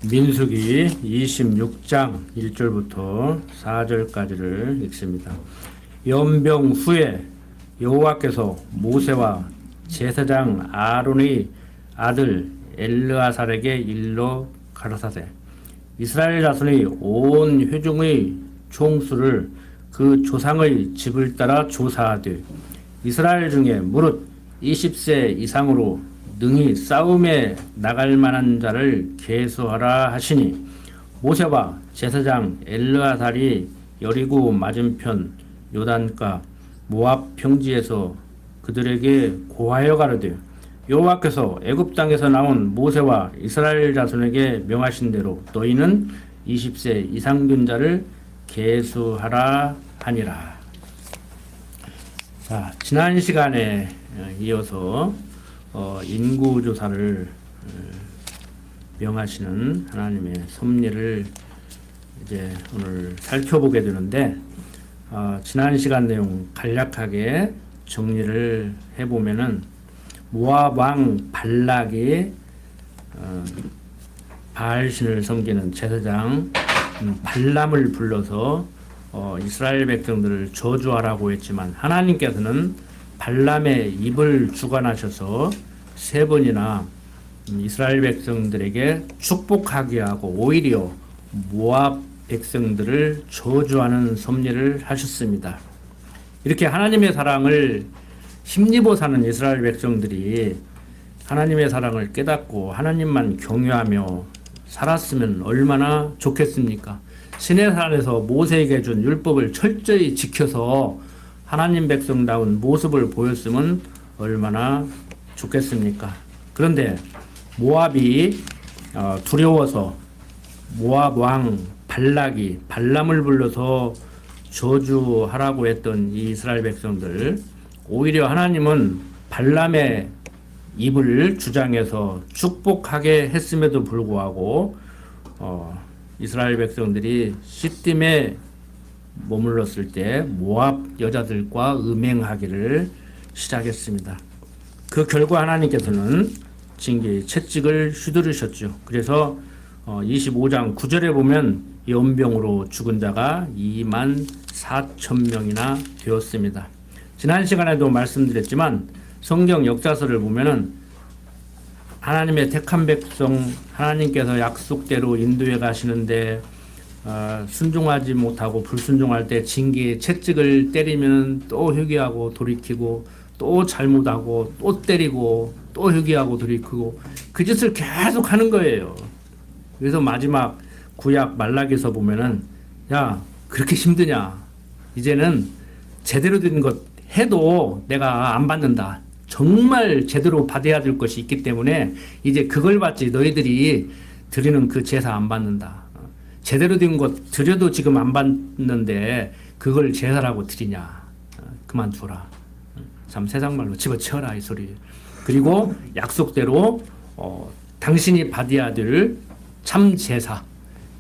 민수기 26장 1절부터 4절까지를 읽습니다. 연병 후에 여호와께서 모세와 제사장 아론의 아들 엘르아살에게 일러 가라사대 이스라엘 자손의 온 회중의 총수를 그 조상의 집을 따라 조사하되 이스라엘 중에 무릇 20세 이상으로 능히 싸움에 나갈 만한 자를 계수하라 하시니 모세와 제사장 엘르아살이 여리고 맞은편 요단가 모압 평지에서 그들에게 고하여 가로되 여호와께서 애굽 땅에서 나온 모세와 이스라엘 자손에게 명하신 대로 너희는 20세 이상 된 자를 계수하라 하니라. 자, 지난 시간에 이어서 인구조사를 명하시는 하나님의 섭리를 이제 오늘 살펴보게 되는데, 지난 시간 내용 간략하게 정리를 해보면은 모압 왕 발락이 바알신을 섬기는 제사장 발람을 불러서 이스라엘 백성들을 저주하라고 했지만 하나님께서는 발람의 입을 주관하셔서 세 번이나 이스라엘 백성들에게 축복하게 하고 오히려 모압 백성들을 저주하는 섭리를 하셨습니다. 이렇게 하나님의 사랑을 힘입어 사는 이스라엘 백성들이 하나님의 사랑을 깨닫고 하나님만 경외하며 살았으면 얼마나 좋겠습니까? 시내산에서 모세에게 준 율법을 철저히 지켜서 하나님 백성다운 모습을 보였으면 얼마나 좋겠습니까? 그런데 모압이 두려워서 모압 왕 발락이 발람을 불러서 저주하라고 했던 이 이스라엘 백성들, 오히려 하나님은 발람의 입을 주장해서 축복하게 했음에도 불구하고 이스라엘 백성들이 시딤에 머물렀을 때 모압 여자들과 음행하기를 시작했습니다. 그 결과 하나님께서는 징계의 채찍을 휘두르셨죠. 그래서 25장 9절에 보면 연병으로 죽은 자가 2만 4천 명이나 되었습니다. 지난 시간에도 말씀드렸지만 성경 역사서를 보면은 하나님의 택한 백성 하나님께서 약속대로 인도해 가시는데 순종하지 못하고 불순종할 때 징계의 채찍을 때리면 또 회개하고 돌이키고 또 잘못하고 또 때리고 또 회개하고 돌이키고 그 짓을 계속 하는 거예요. 그래서 마지막 구약 말라기서 보면은 야 그렇게 힘드냐, 이제는 제대로 된 것 해도 내가 안 받는다. 정말 제대로 받아야 될 것이 있기 때문에 이제 그걸 받지, 너희들이 드리는 그 제사 안 받는다. 제대로 된 것 드려도 지금 안 받는데 그걸 제사라고 드리냐. 그만둬라. 참 세상 말로 집어치워라 이 소리. 그리고 약속대로 당신이 받아야 될 참 제사,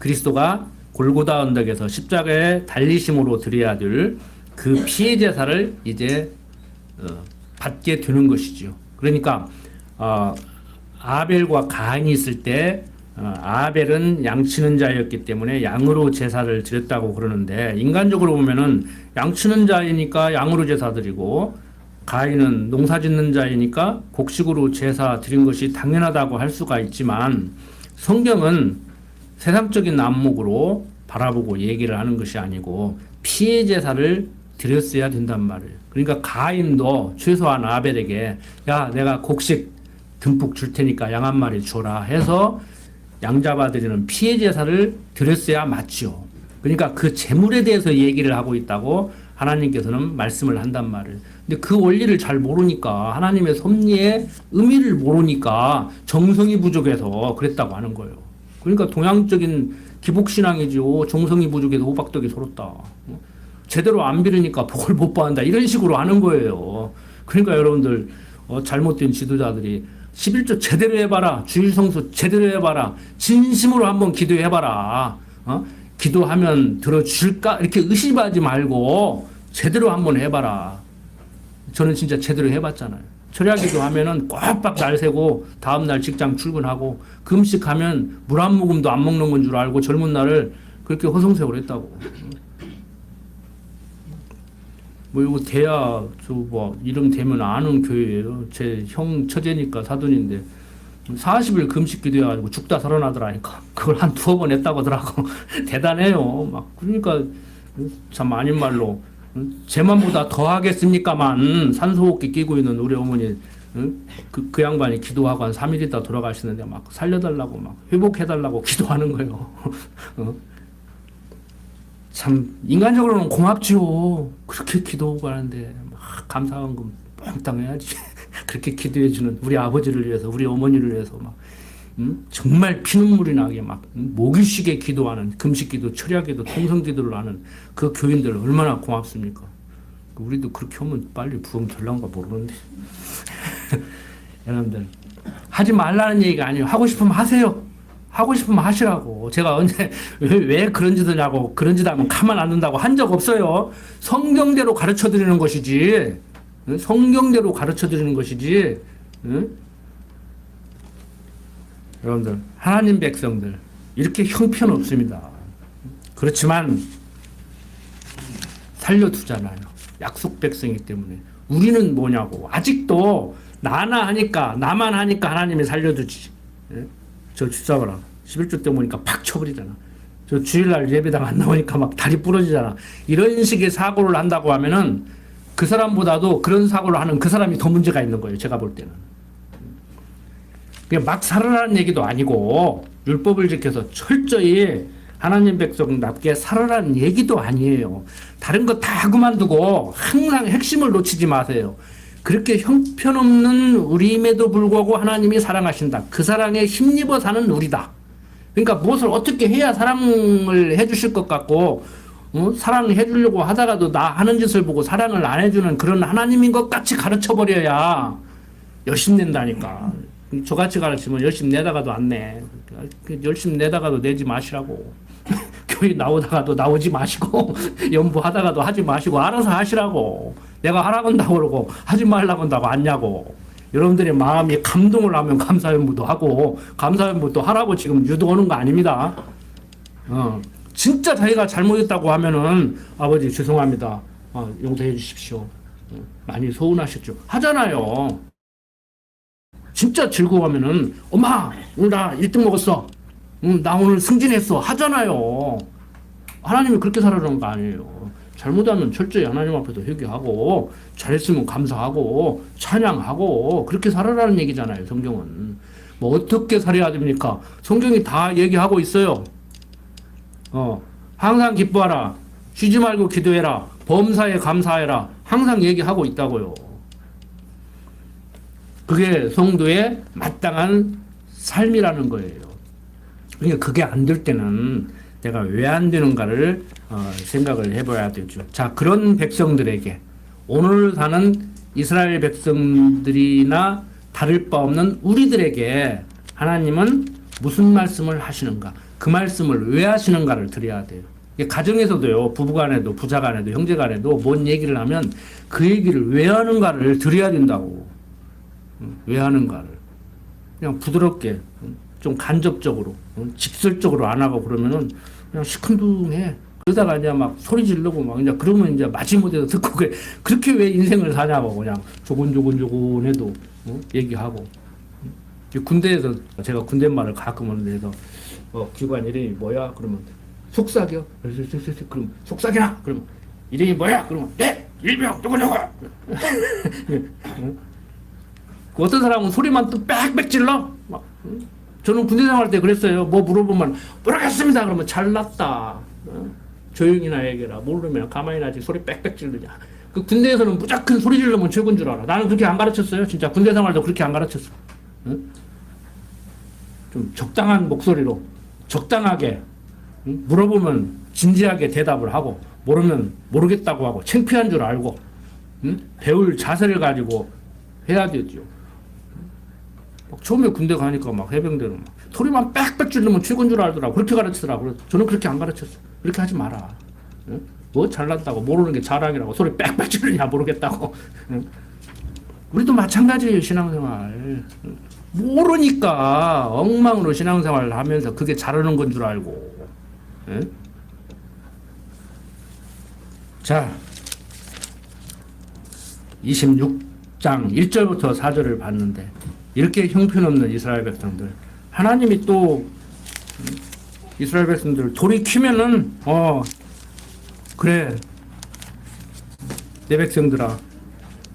그리스도가 골고다 언덕에서 십자가에 달리심으로 드려야 될 그 피의 제사를 이제 받게 되는 것이죠. 그러니까 아벨과 가인이 있을 때 아벨은 양치는 자였기 때문에 양으로 제사를 드렸다고 그러는데, 인간적으로 보면은 양치는 자이니까 양으로 제사 드리고 가인은 농사 짓는 자이니까 곡식으로 제사 드린 것이 당연하다고 할 수가 있지만, 성경은 세상적인 안목으로 바라보고 얘기를 하는 것이 아니고 피의 제사를 드렸어야 된단 말이에요. 그러니까 가인도 최소한 아벨에게 야 내가 곡식 듬뿍 줄 테니까 양 한 마리 줘라 해서 양 잡아드리는 피의 제사를 드렸어야 맞죠. 그러니까 그 제물에 대해서 얘기를 하고 있다고 하나님께서는 말씀을 한단 말이에요. 근데 그 원리를 잘 모르니까, 하나님의 섭리의 의미를 모르니까 정성이 부족해서 그랬다고 하는 거예요. 그러니까 동양적인 기복신앙이죠. 정성이 부족해서 호박떡이 서럽다. 제대로 안 비르니까 복을 못 받는다. 이런 식으로 하는 거예요. 그러니까 여러분들 잘못된 지도자들이 11조 제대로 해봐라. 주일 성수 제대로 해봐라. 진심으로 한번 기도해봐라. 기도하면 들어줄까? 이렇게 의심하지 말고 제대로 한번 해봐라. 저는 진짜 제대로 해봤잖아요. 철야기도 하면은 꼬박 날 새고 다음날 직장 출근하고 금식하면 물 한 모금도 안 먹는 건 줄 알고 젊은 날을 그렇게 허송세월 했다고. 뭐 이거 대야 저 뭐 이름 되면 아는 교회예요. 제 형 처제니까 사돈인데 40일 금식 기도해가지고 죽다 살아나더라니까. 그걸 한 두어 번 했다고 하더라고. 대단해요. 막 그러니까 참 아닌 말로 제 맘보다 더 하겠습니까만 산소호흡기 끼고 있는 우리 어머니 그 양반이 기도하고 한 3일 있다 돌아가시는데 막 살려달라고 막 회복해달라고 기도하는 거예요. 참 인간적으로는 고맙지요. 그렇게 기도하고 하는데 막 감사한금 뻥땅 해야지. 그렇게 기도해주는 우리 아버지를 위해서 우리 어머니를 위해서 막 정말 피눈물이 나게 막 목이 쉬게 기도하는 금식기도 철야기도 통성기도를 하는 그 교인들 얼마나 고맙습니까? 우리도 그렇게 하면 빨리 부흥 될란가 모르는데 여러분들 하지 말라는 얘기가 아니에요. 하고 싶으면 하세요. 하고 싶으면 하시라고. 제가 언제 왜 그런 짓을 하고 그런 짓 하면 가만 안 둔다고 한 적 없어요. 성경대로 가르쳐 드리는 것이지. 성경대로 가르쳐 드리는 것이지. 여러분들 하나님 백성들 이렇게 형편없습니다. 그렇지만 살려두잖아요. 약속 백성이기 때문에. 우리는 뭐냐고. 아직도 나만 하니까 하나님이 살려두지. 저 집사봐라. 11조 때 보니까 팍 쳐버리잖아. 저 주일날 예배당 안 나오니까 막 다리 부러지잖아. 이런 식의 사고를 한다고 하면은 그 사람보다도 그런 사고를 하는 그 사람이 더 문제가 있는 거예요. 제가 볼 때는. 그냥 막 살아라는 얘기도 아니고 율법을 지켜서 철저히 하나님 백성답게 살아라는 얘기도 아니에요. 다른 거 다 그만두고 항상 핵심을 놓치지 마세요. 그렇게 형편없는 우리임에도 불구하고 하나님이 사랑하신다. 그 사랑에 힘입어 사는 우리다. 그러니까 무엇을 어떻게 해야 사랑을 해주실 것 같고 사랑해 주려고 하다가도 나 하는 짓을 보고 사랑을 안 해주는 그런 하나님인 것 같이 가르쳐버려야 열심낸다니까. 저같이 가르치면 열심 내다가도 안 내. 열심 내다가도 내지 마시라고. 교회 나오다가도 나오지 마시고 연부하다가도 하지 마시고 알아서 하시라고. 내가 하라고 한다고 그러고 하지 말라고 한다고 안냐고. 여러분들의 마음이 감동을 하면 감사연부도 하고 감사연부도 하라고 지금 유도하는 거 아닙니다. 진짜 자기가 잘못했다고 하면은 아버지 죄송합니다. 용서해 주십시오. 많이 서운하셨죠. 하잖아요. 진짜 즐거워하면은 엄마 오늘 나 1등 먹었어. 나 오늘 승진했어. 하잖아요. 하나님이 그렇게 살아라는 거 아니에요. 잘못하면 철저히 하나님 앞에서 회개하고 잘했으면 감사하고 찬양하고 그렇게 살아라는 얘기잖아요. 성경은. 뭐 어떻게 살아야 됩니까? 성경이 다 얘기하고 있어요. 항상 기뻐하라. 쉬지 말고 기도해라. 범사에 감사해라. 항상 얘기하고 있다고요. 그게 성도의 마땅한 삶이라는 거예요. 그러니까 그게 안 될 때는 내가 왜 안 되는가를 생각을 해봐야 되죠. 자, 그런 백성들에게 오늘 사는 이스라엘 백성들이나 다를 바 없는 우리들에게 하나님은 무슨 말씀을 하시는가? 그 말씀을 왜 하시는가를 드려야 돼요. 가정에서도요, 부부간에도 부자간에도 형제간에도 뭔 얘기를 하면 그 얘기를 왜 하는가를 드려야 된다고. 왜 하는가를 그냥 부드럽게 좀 간접적으로 직설적으로 안 하고 그러면은 그냥 시큰둥해. 그러다가 이제 막 소리 지르고 막 이제 그러면 이제 마지못해서 듣고 그렇게 왜 인생을 사냐고 그냥 조곤조곤조곤해도 얘기하고. 군대에서 제가 군대말을 가끔 하는데 기관 이름이 뭐야? 그러면 속삭여. 그럼 속삭이나? 그러면 이름이 뭐야? 그러면 네 일병 누구누구. 어떤 사람은 소리만 또 빽빽 질러. 막, 저는 군대 생활할 때 그랬어요. 뭐 물어보면 모르겠습니다. 그러면 잘났다. 조용히나 얘기해라. 모르면 가만히 나지 소리 빽빽 지르냐. 그 군대에서는 무작정 소리 지르면 최고인 줄 알아. 나는 그렇게 안 가르쳤어요. 진짜 군대 생활도 그렇게 안 가르쳤어. 좀 적당한 목소리로 적당하게 물어보면 진지하게 대답을 하고 모르면 모르겠다고 하고 창피한 줄 알고 배울 자세를 가지고 해야 되죠. 막 처음에 군대 가니까 막 해병대는 막 소리만 빽빽 지르면 최고인 줄 알더라고. 그렇게 가르치더라고. 저는 그렇게 안 가르쳤어. 그렇게 하지 마라. 뭐 잘났다고 모르는 게 자랑이라고 소리 빽빽 지르냐 모르겠다고. 우리도 마찬가지예요. 신앙생활 모르니까 엉망으로 신앙생활을 하면서 그게 잘하는 건 줄 알고. 예? 자, 26장 1절부터 4절을 봤는데 이렇게 형편없는 이스라엘 백성들, 하나님이 또 이스라엘 백성들을 돌이키면은 그래 내 백성들아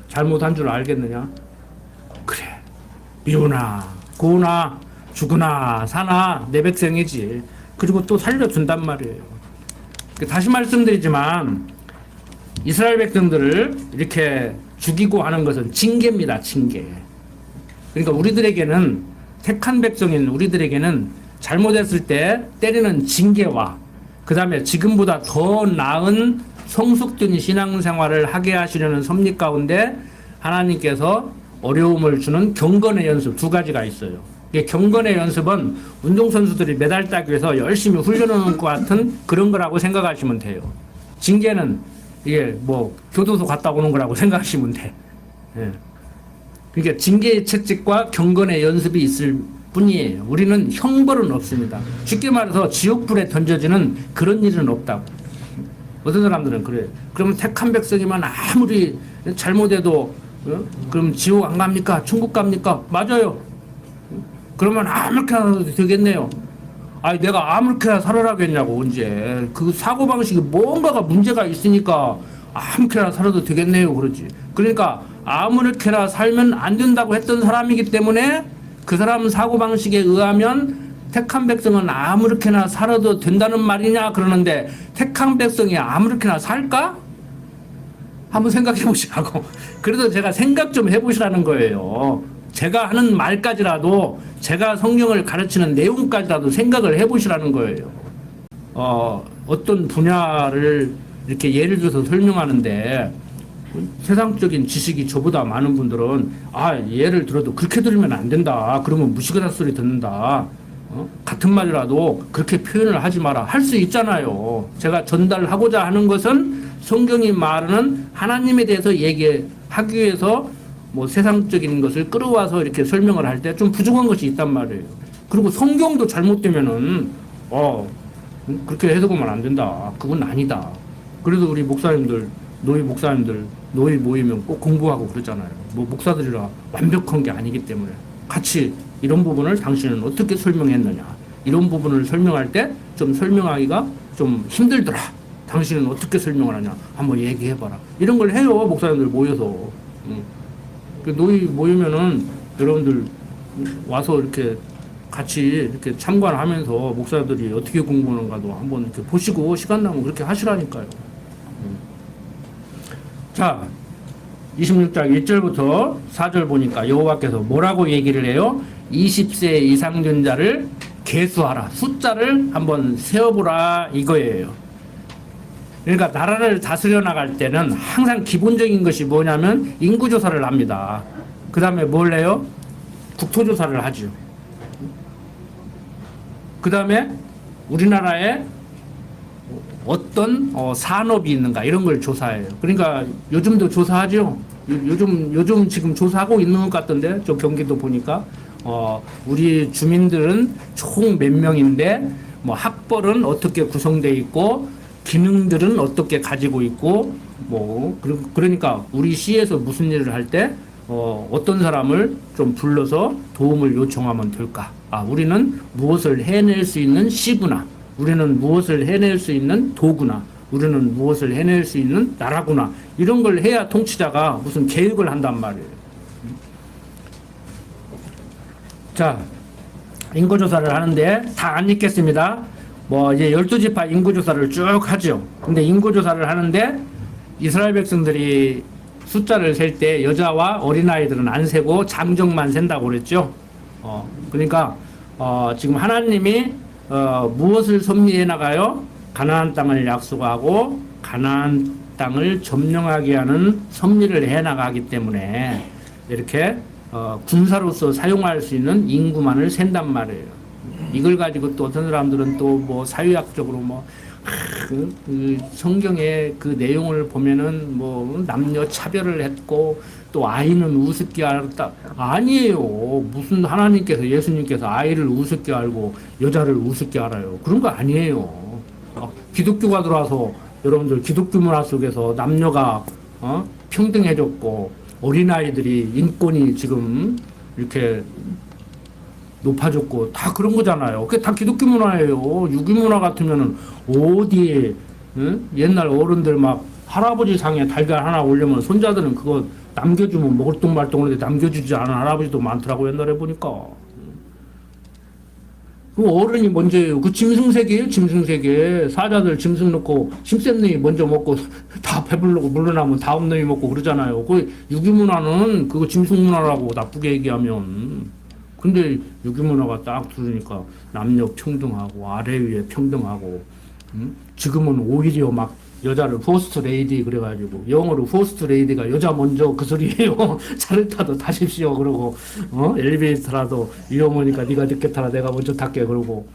잘못한 줄 알겠느냐? 그래 미우나 고우나 죽으나 사나 내 백성이지. 그리고 또 살려준단 말이에요. 다시 말씀드리지만 이스라엘 백성들을 이렇게 죽이고 하는 것은 징계입니다. 징계. 그러니까 우리들에게는, 택한 백성인 우리들에게는 잘못했을 때 때리는 징계와 그 다음에 지금보다 더 나은 성숙된 신앙생활을 하게 하시려는 섭리 가운데 하나님께서 어려움을 주는 경건의 연습 두 가지가 있어요. 이게 경건의 연습은 운동선수들이 메달 따기 위해서 열심히 훈련하는 것 같은 그런 거라고 생각하시면 돼요. 징계는 이게 뭐 교도소 갔다 오는 거라고 생각하시면 돼. 예. 그러니까 징계의 채찍과 경건의 연습이 있을 뿐이에요. 우리는 형벌은 없습니다. 쉽게 말해서 지옥불에 던져지는 그런 일은 없다고. 어떤 사람들은 그래요. 그러면 택한 백성이면 아무리 잘못해도 그럼 지옥 안 갑니까? 천국 갑니까? 맞아요. 그러면 아무렇게나 되겠네요. 아니 내가 아무렇게나 살아라겠냐고. 언제 그 사고방식이 뭔가가 문제가 있으니까 아무렇게나 살아도 되겠네요 그러지. 그러니까 아무렇게나 살면 안 된다고 했던 사람이기 때문에 그 사람 사고방식에 의하면 택한 백성은 아무렇게나 살아도 된다는 말이냐 그러는데, 택한 백성이 아무렇게나 살까? 한번 생각해 보시라고. 그래도 제가 생각 좀 해보시라는 거예요. 제가 하는 말까지라도, 제가 성경을 가르치는 내용까지라도 생각을 해보시라는 거예요. 어떤 분야를 이렇게 예를 들어서 설명하는데 세상적인 지식이 저보다 많은 분들은 예를 들어도 그렇게 들으면 안 된다. 그러면 무식한 소리 듣는다. 같은 말이라도 그렇게 표현을 하지 마라. 할 수 있잖아요. 제가 전달하고자 하는 것은 성경이 말하는 하나님에 대해서 얘기하기 위해서 뭐 세상적인 것을 끌어와서 이렇게 설명을 할 때 좀 부족한 것이 있단 말이에요. 그리고 성경도 잘못되면은 그렇게 해석하면 안 된다. 그건 아니다. 그래도 우리 목사님들, 노예 모이면 꼭 공부하고 그러잖아요. 뭐 목사들이라 완벽한 게 아니기 때문에 같이 이런 부분을 당신은 어떻게 설명했느냐, 이런 부분을 설명할 때 좀 설명하기가 좀 힘들더라. 당신은 어떻게 설명을 하냐, 한번 얘기해봐라. 이런 걸 해요, 목사님들 모여서. 노예 모이면은 여러분들 와서 이렇게 같이 이렇게 참관하면서 목사들이 어떻게 공부하는가도 한번 이렇게 보시고 시간 나면 그렇게 하시라니까요. 자, 26장 1절부터 4절 보니까 여호와께서 뭐라고 얘기를 해요? 20세 이상 된 자를 계수하라. 숫자를 한번 세어보라 이거예요. 그러니까 나라를 다스려 나갈 때는 항상 기본적인 것이 뭐냐면 인구조사를 합니다. 그 다음에 뭘 해요? 국토조사를 하죠. 그 다음에 우리나라에 어떤 산업이 있는가 이런 걸 조사해요. 그러니까 요즘도 조사하죠. 요즘 지금 조사하고 있는 것 같던데, 저 경기도 보니까 우리 주민들은 총 몇 명인데 뭐 학벌은 어떻게 구성되어 있고 기능들은 어떻게 가지고 있고 뭐 그러니까 우리 시에서 무슨 일을 할 때 어떤 사람을 좀 불러서 도움을 요청하면 될까? 우리는 무엇을 해낼 수 있는 시구나. 우리는 무엇을 해낼 수 있는 도구나. 우리는 무엇을 해낼 수 있는 나라구나. 이런 걸 해야 통치자가 무슨 계획을 한단 말이에요. 자, 인구조사를 하는데 다 안 읽겠습니다. 뭐 이제 12지파 인구조사를 쭉 하죠. 근데 인구조사를 하는데 이스라엘 백성들이 숫자를 셀 때 여자와 어린아이들은 안 세고 장정만 센다고 그랬죠. 그러니까 지금 하나님이 무엇을 섭리해 나가요? 가나안 땅을 약속하고 가나안 땅을 점령하게 하는 섭리를 해 나가기 때문에 이렇게 군사로서 사용할 수 있는 인구만을 센단 말이에요. 이걸 가지고 또 어떤 사람들은 또 뭐 사회학적으로 뭐 그 성경의 그 내용을 보면은 뭐 남녀 차별을 했고 또 아이는 우습게 알았다. 아니에요. 무슨 하나님께서 예수님께서 아이를 우습게 알고 여자를 우습게 알아요. 그런 거 아니에요. 기독교가 들어와서 여러분들 기독교 문화 속에서 남녀가 평등해졌고 어린아이들이 인권이 지금 이렇게 높아졌고 다 그런 거잖아요. 그게 다 기독교 문화예요. 유교 문화 같으면은 어디에 옛날 어른들 막 할아버지 상에 달걀 하나 올려면 손자들은 그거 남겨주면 먹을 똥 말똥 하는데 남겨주지 않은 할아버지도 많더라고 옛날에 보니까. 그 어른이 먼저예요. 그 짐승세계예요. 짐승세계. 사자들 짐승 넣고 심센 놈이 먼저 먹고 다 배부르고 물러나면 다음 놈이 먹고 그러잖아요. 그 유기문화는 그거 짐승문화라고 나쁘게 얘기하면. 근데 유기문화가 딱 들으니까 남녀 평등하고 아래 위에 평등하고 지금은 오히려 막 여자를 포스트 레이디 그래가지고 영어로 포스트 레이디가 여자 먼저 그 소리예요. 차를 타도 타십시오 그러고 엘리베이터라도 위험하니까 네가 늦게 타라 내가 먼저 탈게 그러고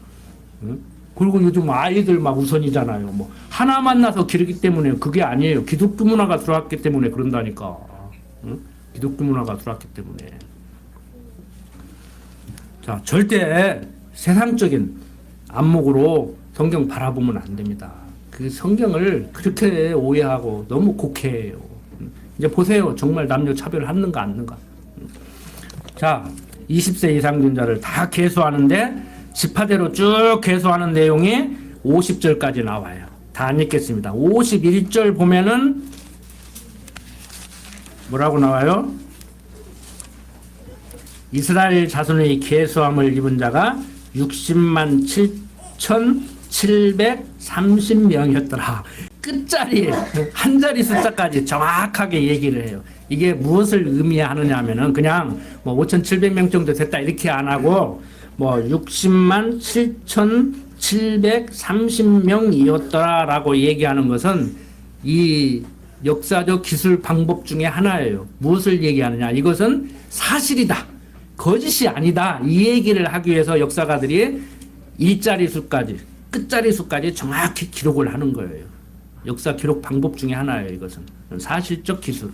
그리고 요즘 아이들 막 우선이잖아요. 뭐 하나 만나서 기르기 때문에 그게 아니에요. 기독교 문화가 들어왔기 때문에 그런다니까. 기독교 문화가 들어왔기 때문에. 자, 절대 세상적인 안목으로 성경 바라보면 안 됩니다. 그 성경을 그렇게 오해하고 너무 곡해해요. 이제 보세요. 정말 남녀 차별하는가 안 하는가. 자, 20세 이상균자를 다 계수하는데 지파대로 쭉 계수하는 내용이 50절까지 나와요. 다 안 읽겠습니다. 51절 보면은 뭐라고 나와요? 이스라엘 자손의 계수함을 입은 자가 60만 7,730명이었더라. 끝자리 한 자리 숫자까지 정확하게 얘기를 해요. 이게 무엇을 의미하느냐 하면은 그냥 뭐 5,700명 정도 됐다 이렇게 안 하고 뭐 60만 7,730명이었더라라고 얘기하는 것은 이 역사적 기술 방법 중에 하나예요. 무엇을 얘기하느냐? 이것은 사실이다. 거짓이 아니다. 이 얘기를 하기 위해서 역사가들이 일자리 수까지 끝자리 수까지 정확히 기록을 하는 거예요. 역사 기록 방법 중에 하나예요. 이것은 사실적 기술.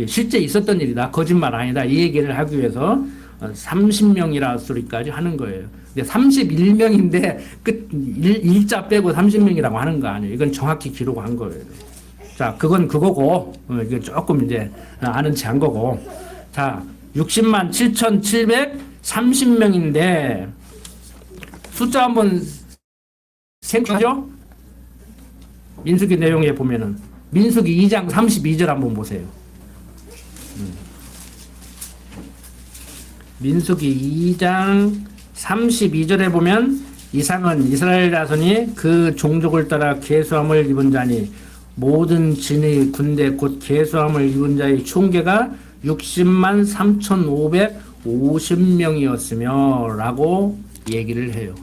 실제 있었던 일이다. 거짓말 아니다. 이 얘기를 하기 위해서 30명이라 소리까지 하는 거예요. 근데 31명인데 끝 일자 빼고 30명이라고 하는 거 아니에요. 이건 정확히 기록한 거예요. 자, 그건 그거고 이건 조금 이제 아는 체 한 거고. 자, 60만 7,730명인데 숫자 한번 생각하죠? 민수기 내용에 보면은 민수기 2장 32절 한번 보세요. 민수기 2장 32절에 보면 이상은 이스라엘 자손이 그 종족을 따라 계수함을 입은 자니 모든 진의 군대 곧 계수함을 입은 자의 총계가 60만 3,550명이었으며 라고 얘기를 해요.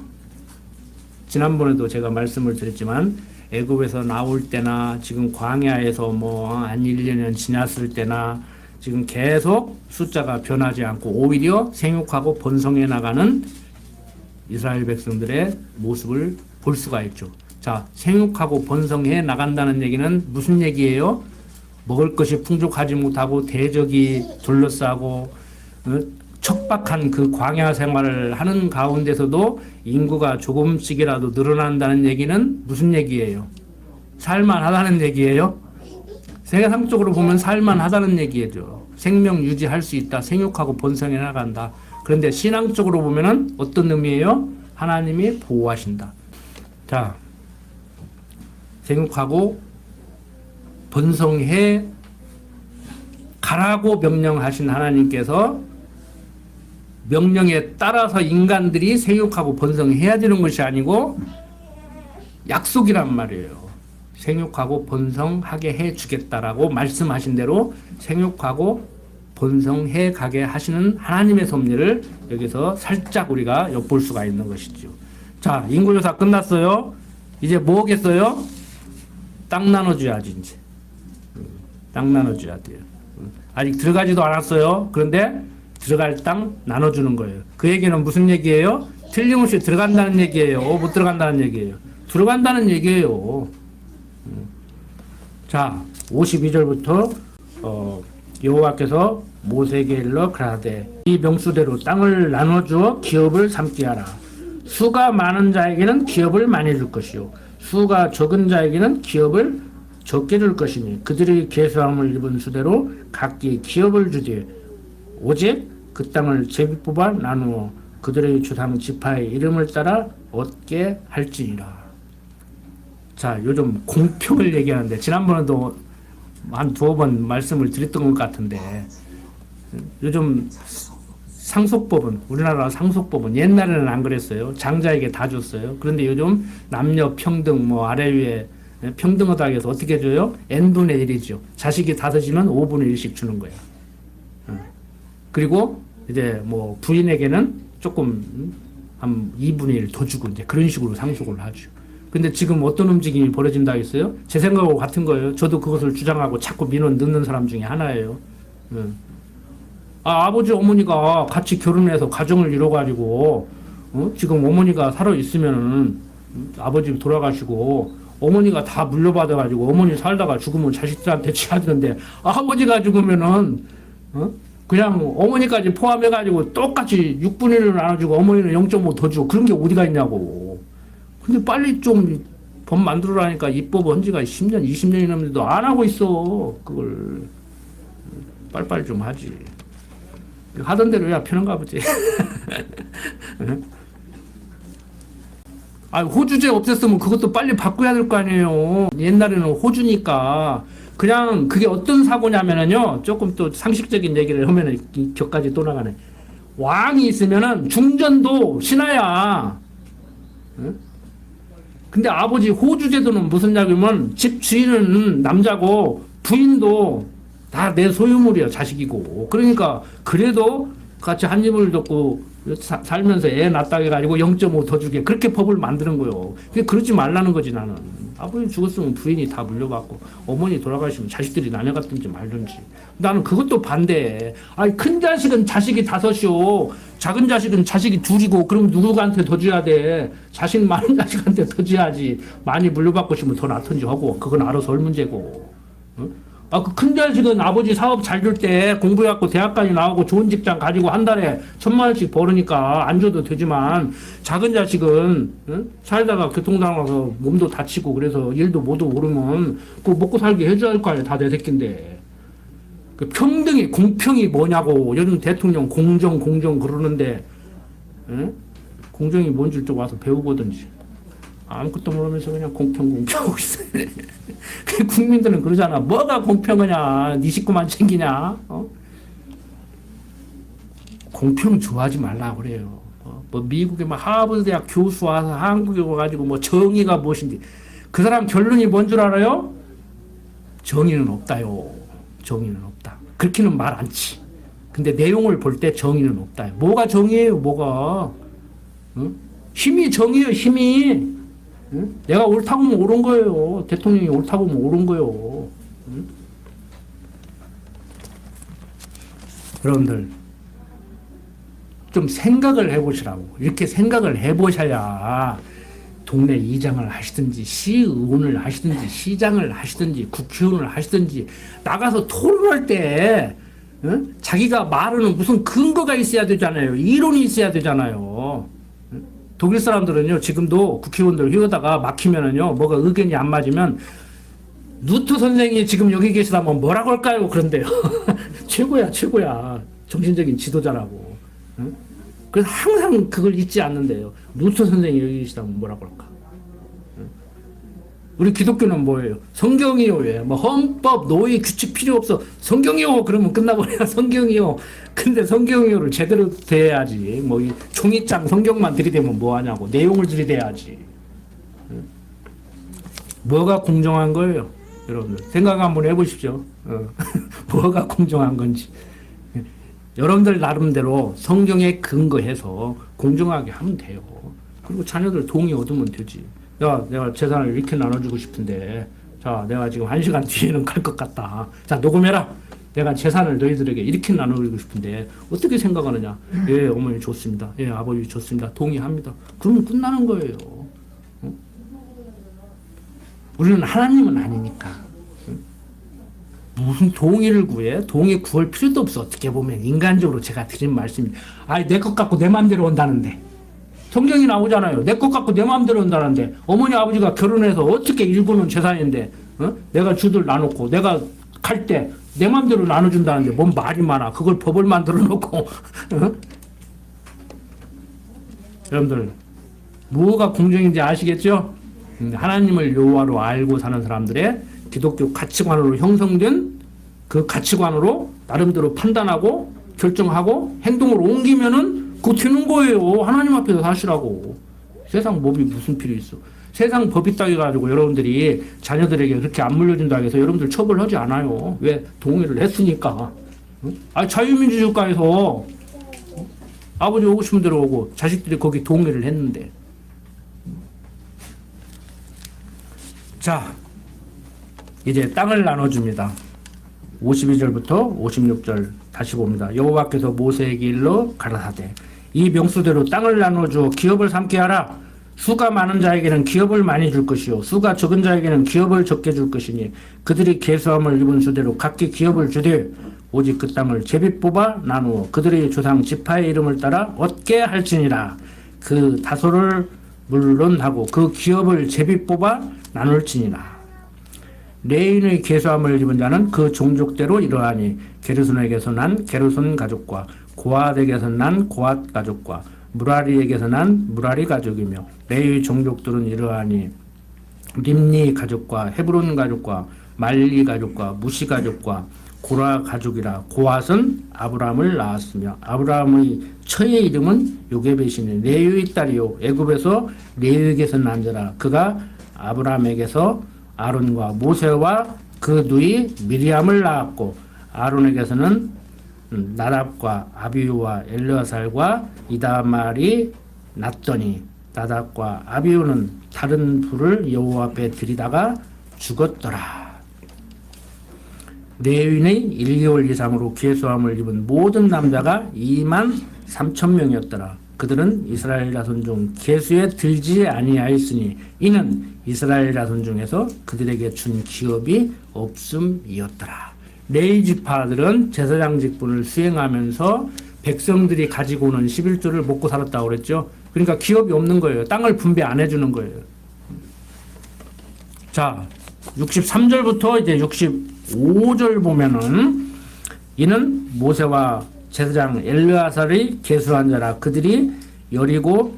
지난번에도 제가 말씀을 드렸지만 애굽에서 나올 때나 지금 광야에서 뭐 한 1년 지났을 때나 지금 계속 숫자가 변하지 않고 오히려 생육하고 번성해 나가는 이스라엘 백성들의 모습을 볼 수가 있죠. 자, 생육하고 번성해 나간다는 얘기는 무슨 얘기예요? 먹을 것이 풍족하지 못하고 대적이 둘러싸고 척박한 그 광야 생활을 하는 가운데서도 인구가 조금씩이라도 늘어난다는 얘기는 무슨 얘기예요? 살만하다는 얘기예요? 세상적으로 보면 살만하다는 얘기죠. 생명 유지할 수 있다. 생육하고 번성해 나간다. 그런데 신앙적으로 보면은 어떤 의미예요? 하나님이 보호하신다. 자, 생육하고 번성해 가라고 명령하신 하나님께서 명령에 따라서 인간들이 생육하고 번성해야 되는 것이 아니고 약속이란 말이에요. 생육하고 번성하게 해주겠다라고 말씀하신 대로 생육하고 번성해 가게 하시는 하나님의 섭리를 여기서 살짝 우리가 엿볼 수가 있는 것이죠. 자, 인구조사 끝났어요. 이제 뭐 하겠어요? 땅 나눠줘야지 이제. 땅 나눠줘야 돼요. 아직 들어가지도 않았어요. 그런데 들어갈 땅 나눠주는 거예요. 그 얘기는 무슨 얘기예요? 틀림없이 들어간다는 얘기예요. 못 들어간다는 얘기예요. 들어간다는 얘기예요. 자, 52절부터 여호와께서 모세에게 일러 그라되 이 명수대로 땅을 나눠주어 기업을 삼게 하라. 수가 많은 자에게는 기업을 많이 줄 것이요 수가 적은 자에게는 기업을 적게 줄 것이니 그들이 계수함을 입은 수대로 각기 기업을 주되 오직 그 땅을 제비 뽑아 나누어 그들의 주상 지파의 이름을 따라 얻게 할지니라. 자, 요즘 공평을 얘기하는데 지난번에도 한 두어 번 말씀을 드렸던 것 같은데 요즘 상속법은 우리나라 상속법은 옛날에는 안 그랬어요. 장자에게 다 줬어요. 그런데 요즘 남녀 평등 뭐 아래 위에 평등하다고 해서 어떻게 줘요? n분의 1이죠. 자식이 5이면 5분의 1씩 주는 거예요. 그리고 이제 뭐 부인에게는 조금 한 2분의 1 더 주고 이제 그런 식으로 상속을 하죠. 근데 지금 어떤 움직임이 벌어진다 했어요? 제 생각하고 같은 거예요. 저도 그것을 주장하고 자꾸 민원 넣는 사람 중에 하나예요. 아버지 어머니가 같이 결혼해서 가정을 이뤄가지고 지금 어머니가 살아 있으면은 아버지 돌아가시고 어머니가 다 물려받아가지고 어머니 살다가 죽으면 자식들한테 치하는데 아버지가 죽으면은 그냥 어머니까지 포함해가지고 똑같이 6분의 1을 나눠주고 어머니는 0.5 더 주고 그런 게 어디가 있냐고. 근데 빨리 좀 법 만들어라니까 입법 한 지가 10년, 20년이 넘는데도 안 하고 있어. 그걸 빨리빨리 좀 하지. 하던 대로 해야 편한가 보지. 아, 호주제 없앴으면 그것도 빨리 바꿔야 될 거 아니에요. 옛날에는 호주니까 그냥 그게 어떤 사고냐면은요. 조금 또 상식적인 얘기를 하면은 격까지 또 나가네. 왕이 있으면은 중전도 신하야. 응? 근데 아버지 호주제도는 무슨 약이면 집 주인은 남자고 부인도 다 내 소유물이야. 자식이고. 그러니까 그래도 같이 한 입을 덮고 살면서 애 낳았다 해가지고 0.5 더 주게 그렇게 법을 만드는 거요. 그러지 말라는 거지 나는. 아버지 죽었으면 부인이 다 물려받고 어머니 돌아가시면 자식들이 나눠 갔든지 말든지. 나는 그것도 반대해. 아니 큰 자식은 자식이 5이요. 작은 자식은 자식이 2이고 그럼 누구한테 더 줘야 돼. 자식 많은 자식한테 더 줘야지. 많이 물려받고 싶으면 더 낳든지 하고 그건 알아서 할 문제고. 응? 아, 그 큰 자식은 아버지 사업 잘 줄 때 공부해갖고 대학까지 나오고 좋은 직장 가지고 한 달에 1,000만 원씩 벌으니까 안 줘도 되지만 작은 자식은 살다가 교통당해서 몸도 다치고 그래서 일도 못 하고 그러면 그 먹고 살게 해줘야 할 거 아니야. 다 내 새끼인데. 그 평등이 공평이 뭐냐고. 요즘 대통령 공정 그러는데 공정이 뭔지 좀 와서 배우거든지. 아무것도 모르면서 그냥 공평 하고 있어요. 국민들은 그러잖아. 뭐가 공평하냐? 네 식구만 챙기냐? 공평 좋아하지 말라 그래요. 뭐 미국에 막 하버드 대학 교수 와서 한국에 와가지고 뭐 정의가 무엇인지 그 사람 결론이 뭔 줄 알아요? 정의는 없다요. 정의는 없다. 그렇게는 말 안 치. 근데 내용을 볼 때 정의는 없다. 뭐가 정의예요? 뭐가? 힘이 정의예요. 힘이. 내가 옳다고 하면 옳은 거예요. 대통령이 옳다고 하면 옳은 거예요. 여러분들 좀 생각을 해보시라고. 이렇게 생각을 해보셔야 동네 이장을 하시든지 시의원을 하시든지 시장을 하시든지 국회의원을 하시든지 나가서 토론할 때 자기가 말하는 무슨 근거가 있어야 되잖아요. 이론이 있어야 되잖아요. 독일 사람들은요, 지금도 국회의원들 회의하다가 막히면은요, 뭐가 의견이 안 맞으면, 루터 선생이 지금 여기 계시다면 뭐라고 할까요? 그런데요. 최고야. 정신적인 지도자라고. 응? 그래서 항상 그걸 잊지 않는데요. 루터 선생이 여기 계시다면 뭐라고 할까? 응? 우리 기독교는 뭐예요? 성경이요. 예. 뭐 헌법, 노예, 규칙 필요 없어. 성경이요. 그러면 끝나버려요. 성경이요. 근데 성경이요를 제대로 대해야지. 뭐 이 종이장 성경만 들이대면 뭐하냐고. 내용을 들이대야지. 뭐가 공정한 거예요? 여러분들 생각 한번 해보십시오. 뭐가 공정한 건지. 여러분들 나름대로 성경에 근거해서 공정하게 하면 돼요. 그리고 자녀들 동의 얻으면 되지. 내가 재산을 이렇게 나눠주고 싶은데 자 내가 지금 1시간 뒤에는 갈 것 같다. 자 녹음해라. 내가 재산을 너희들에게 이렇게 나누고 싶은데 어떻게 생각하느냐? 예, 어머니 좋습니다. 예, 아버지 좋습니다. 동의합니다. 그러면 끝나는 거예요. 우리는 하나님은 아니니까. 무슨 동의를 구해? 동의 구할 필요도 없어. 어떻게 보면 인간적으로 제가 드린 말씀이 아니 내 것 갖고 내 마음대로 온다는데 성경이 나오잖아요. 내 것 갖고 내 마음대로 온다는데 어머니 아버지가 결혼해서 어떻게 일구는 재산인데 내가 주들 나놓고 내가 갈 때 내 마음대로 나눠준다는데 뭔 말이 많아. 그걸 법을 만들어 놓고 여러분들 뭐가 공정인지 아시겠죠? 하나님을 여호와로 알고 사는 사람들의 기독교 가치관으로 형성된 그 가치관으로 나름대로 판단하고 결정하고 행동을 옮기면은 그거 되는 거예요. 하나님 앞에서 사시라고. 세상 법이 무슨 필요 있어. 세상 법이 따위 가지고 여러분들이 자녀들에게 그렇게 안 물려준다고 해서 여러분들 처벌하지 않아요. 왜? 동의를 했으니까. 아 자유민주주의 국가에서 아버지 오고 싶은 대로 오고 자식들이 거기 동의를 했는데. 자 이제 땅을 나눠줍니다. 52절부터 56절 다시 봅니다. 여호와께서 모세에게 일러 가라사대 이 명수대로 땅을 나눠주어 기업을 삼게 하라. 수가 많은 자에게는 기업을 많이 줄 것이요 수가 적은 자에게는 기업을 적게 줄 것이니 그들이 계수함을 입은 수대로 각기 기업을 주되 오직 그 땅을 제비 뽑아 나누어 그들의 조상 지파의 이름을 따라 얻게 할지니라. 그 다소를 물론 하고 그 기업을 제비 뽑아 나눌지니라. 레인의 계수함을 입은 자는 그 종족대로 이러하니 게르손에게서 난 게르손 가족과 고앗에게서 난 고앗 가족과 무라리에게서 난 무라리 가족이며 레위 종족들은 이러하니 림니 가족과 헤브론 가족과 말리 가족과 무시 가족과 고라 가족이라. 고앗은 아브라함을 낳았으며 아브라함의 처의 이름은 요게벳이니 레위의 딸이요 애굽에서 레위에게서 난 자라. 그가 아브라함에게서 아론과 모세와 그 누이 미리암을 낳았고 아론에게서는 나답과 아비우와 엘르아살과 이다말이 낳더니 나답과 아비우는 다른 불을 여호와 앞에 들이다가 죽었더라. 레위인의 1개월 이상으로 계수함을 입은 모든 남자가 2만 3천 명이었더라. 그들은 이스라엘 자손 중 계수에 들지 아니하였으니 이는 이스라엘 자손 중에서 그들에게 준 기업이 없음이었더라. 레위 지파들은 제사장 직분을 수행하면서 백성들이 가지고 오는 11조를 먹고 살았다고 그랬죠. 그러니까 기업이 없는 거예요. 땅을 분배 안 해주는 거예요. 자, 63절부터 이제 65절 보면은 이는 모세와 제사장 엘르아살이 계수한 자라. 그들이 여리고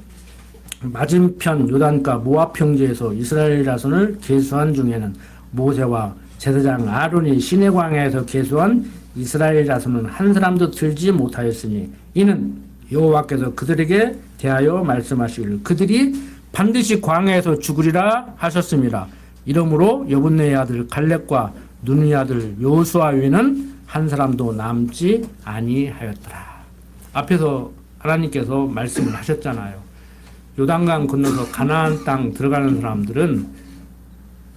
맞은편 요단가 모압 평지에서 이스라엘 자손을 계수한 중에는 모세와 제사장 아론이 시내광야에서 계수한 이스라엘 자손은 한 사람도 들지 못하였으니 이는 여호와께서 그들에게 대하여 말씀하시기를 그들이 반드시 광야에서 죽으리라 하셨습니다. 이러므로 여분네의 아들 갈렙과 눈의 아들 여호수아 외에는 한 사람도 남지 아니하였더라. 앞에서 하나님께서 말씀을 하셨잖아요. 요단강 건너서 가나안 땅 들어가는 사람들은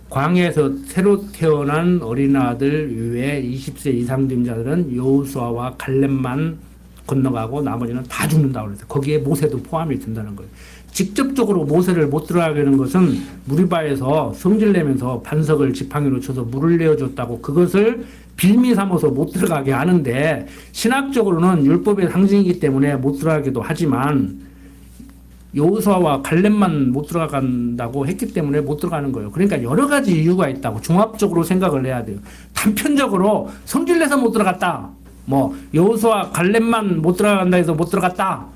광야에서 새로 태어난 어린아들 외에 20세 이상 된 자들은 여호수아와 갈렙만 건너가고 나머지는 다 죽는다고 그랬어요. 거기에 모세도 포함이 된다는 거예요. 직접적으로 모세를 못 들어가게 하는 것은 무리바에서 성질내면서 반석을 지팡이로 쳐서 물을 내어줬다고 그것을 빌미 삼아서 못 들어가게 하는데 신학적으로는 율법의 상징이기 때문에 못 들어가기도 하지만 여호수아와 갈렙만 못 들어간다고 했기 때문에 못 들어가는 거예요. 그러니까 여러 가지 이유가 있다고 종합적으로 생각을 해야 돼요. 단편적으로 성질내서 못 들어갔다. 뭐 여호수아 갈렙만 못 들어간다 해서 못 들어갔다.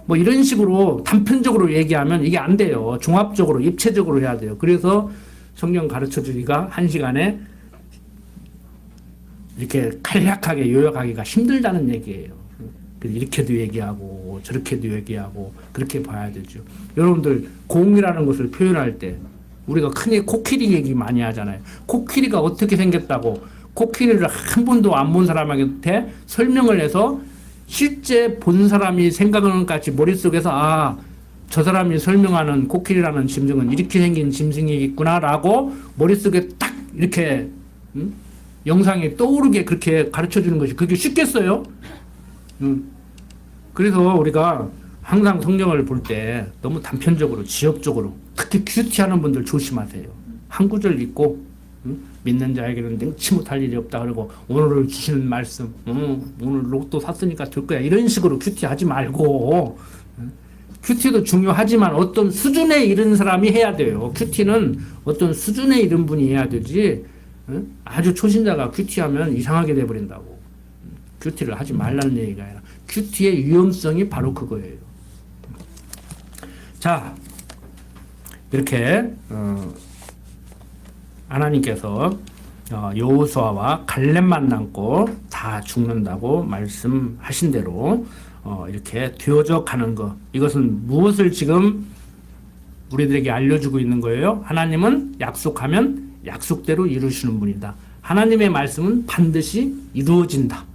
뭐 이런 식으로 단편적으로 얘기하면 이게 안 돼요. 종합적으로 입체적으로 해야 돼요. 그래서 성경 가르쳐주기가 한 시간에 이렇게 간략하게 요약하기가 힘들다는 얘기예요. 이렇게도 얘기하고 저렇게도 얘기하고 그렇게 봐야 되죠. 여러분들 공이라는 것을 표현할 때 우리가 흔히 코끼리 얘기 많이 하잖아요. 코끼리가 어떻게 생겼다고 코끼리를 한 번도 안 본 사람한테 설명을 해서 실제 본 사람이 생각하는 같이 머릿속에서 저 사람이 설명하는 코끼리라는 짐승은 이렇게 생긴 짐승이 있구나라고 머릿속에 딱 이렇게 영상이 떠오르게 그렇게 가르쳐주는 것이 그게 쉽겠어요? 그래서 우리가 항상 성경을 볼 때 너무 단편적으로 지역적으로 특히 큐티하는 분들 조심하세요. 한 구절 읽고 믿는 자에게는 능치 못할 일이 없다. 그리고 오늘 주시는 말씀, 오늘 로또 샀으니까 될 거야. 이런 식으로 큐티하지 말고, 큐티도 중요하지만 어떤 수준에 이른 사람이 해야 돼요. 큐티는 어떤 수준에 이른 분이 해야 되지, 아주 초신자가 큐티하면 이상하게 돼버린다고. 큐티를 하지 말라는 얘기가 아니라 큐티의 위험성이 바로 그거예요. 자, 이렇게 하나님께서 여호수아와 갈렙만 남고 다 죽는다고 말씀하신 대로 이렇게 되어져 가는 것, 이것은 무엇을 지금 우리들에게 알려주고 있는 거예요? 하나님은 약속하면 약속대로 이루시는 분이다. 하나님의 말씀은 반드시 이루어진다.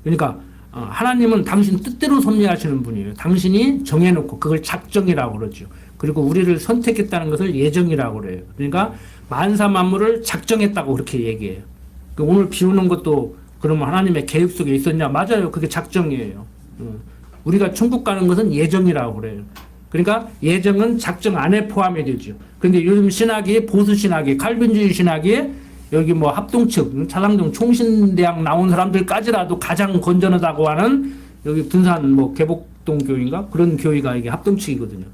그러니까 하나님은 당신 뜻대로 섭리하시는 분이에요. 당신이 정해놓고 그걸 작정이라고 그러죠. 그리고 우리를 선택했다는 것을 예정이라고 그래요. 그러니까 만사 만물을 작정했다고 그렇게 얘기해요. 오늘 비 오는 것도 그러면 하나님의 계획 속에 있었냐? 맞아요. 그게 작정이에요. 우리가 천국 가는 것은 예정이라고 그래요. 그러니까 예정은 작정 안에 포함이 되죠. 그런데 요즘 신학이 보수 신학이 칼빈주의 신학이 여기 뭐 합동측 차상동 총신대학 나온 사람들까지라도 가장 건전하다고 하는 여기 분산 뭐 개복동 교회인가 그런 교회가 이게 합동측이거든요.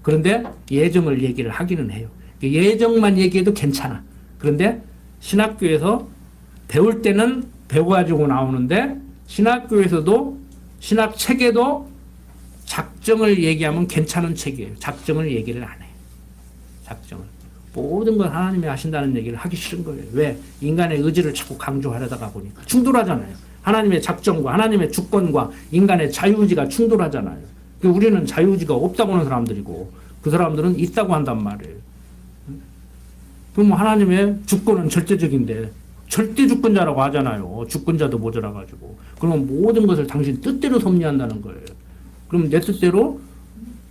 그런데 예정을 얘기를 하기는 해요. 예정만 얘기해도 괜찮아. 그런데 신학교에서 배울 때는 배워가지고 나오는데 신학교에서도 신학책에도 작정을 얘기하면 괜찮은 책이에요. 작정을 얘기를 안 해요. 작정을. 모든 걸 하나님이 하신다는 얘기를 하기 싫은 거예요. 왜? 인간의 의지를 자꾸 강조하려다가 보니까 충돌하잖아요. 하나님의 작정과 하나님의 주권과 인간의 자유의지가 충돌하잖아요. 우리는 자유의지가 없다고 하는 사람들이고 그 사람들은 있다고 한단 말이에요. 그럼 하나님의 주권은 절대적인데 절대 주권자라고 하잖아요. 주권자도 모자라가지고. 그러면 모든 것을 당신 뜻대로 섭리한다는 거예요. 그럼 내 뜻대로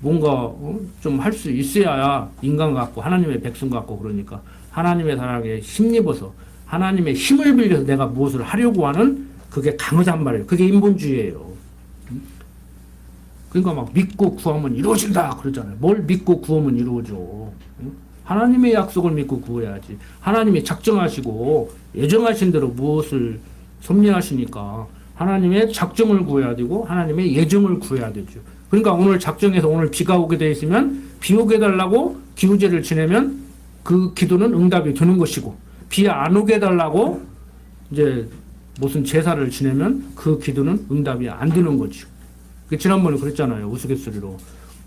뭔가 좀 할 수 있어야 인간 같고 하나님의 백성 같고 그러니까 하나님의 사랑에 힘입어서 하나님의 힘을 빌려서 내가 무엇을 하려고 하는 그게 강하단 말이에요. 그게 인본주의예요. 그러니까 막 믿고 구하면 이루어진다 그러잖아요. 뭘 믿고 구하면 이루어져. 하나님의 약속을 믿고 구해야지. 하나님이 작정하시고 예정하신 대로 무엇을 섭리하시니까 하나님의 작정을 구해야 되고 하나님의 예정을 구해야 되죠. 그러니까 오늘 작정해서 오늘 비가 오게 돼 있으면 비 오게 해달라고 기우제를 지내면 그 기도는 응답이 되는 것이고 비 안 오게 해달라고 이제 무슨 제사를 지내면 그 기도는 응답이 안 되는 거죠. 지난번에 그랬잖아요. 우스갯소리로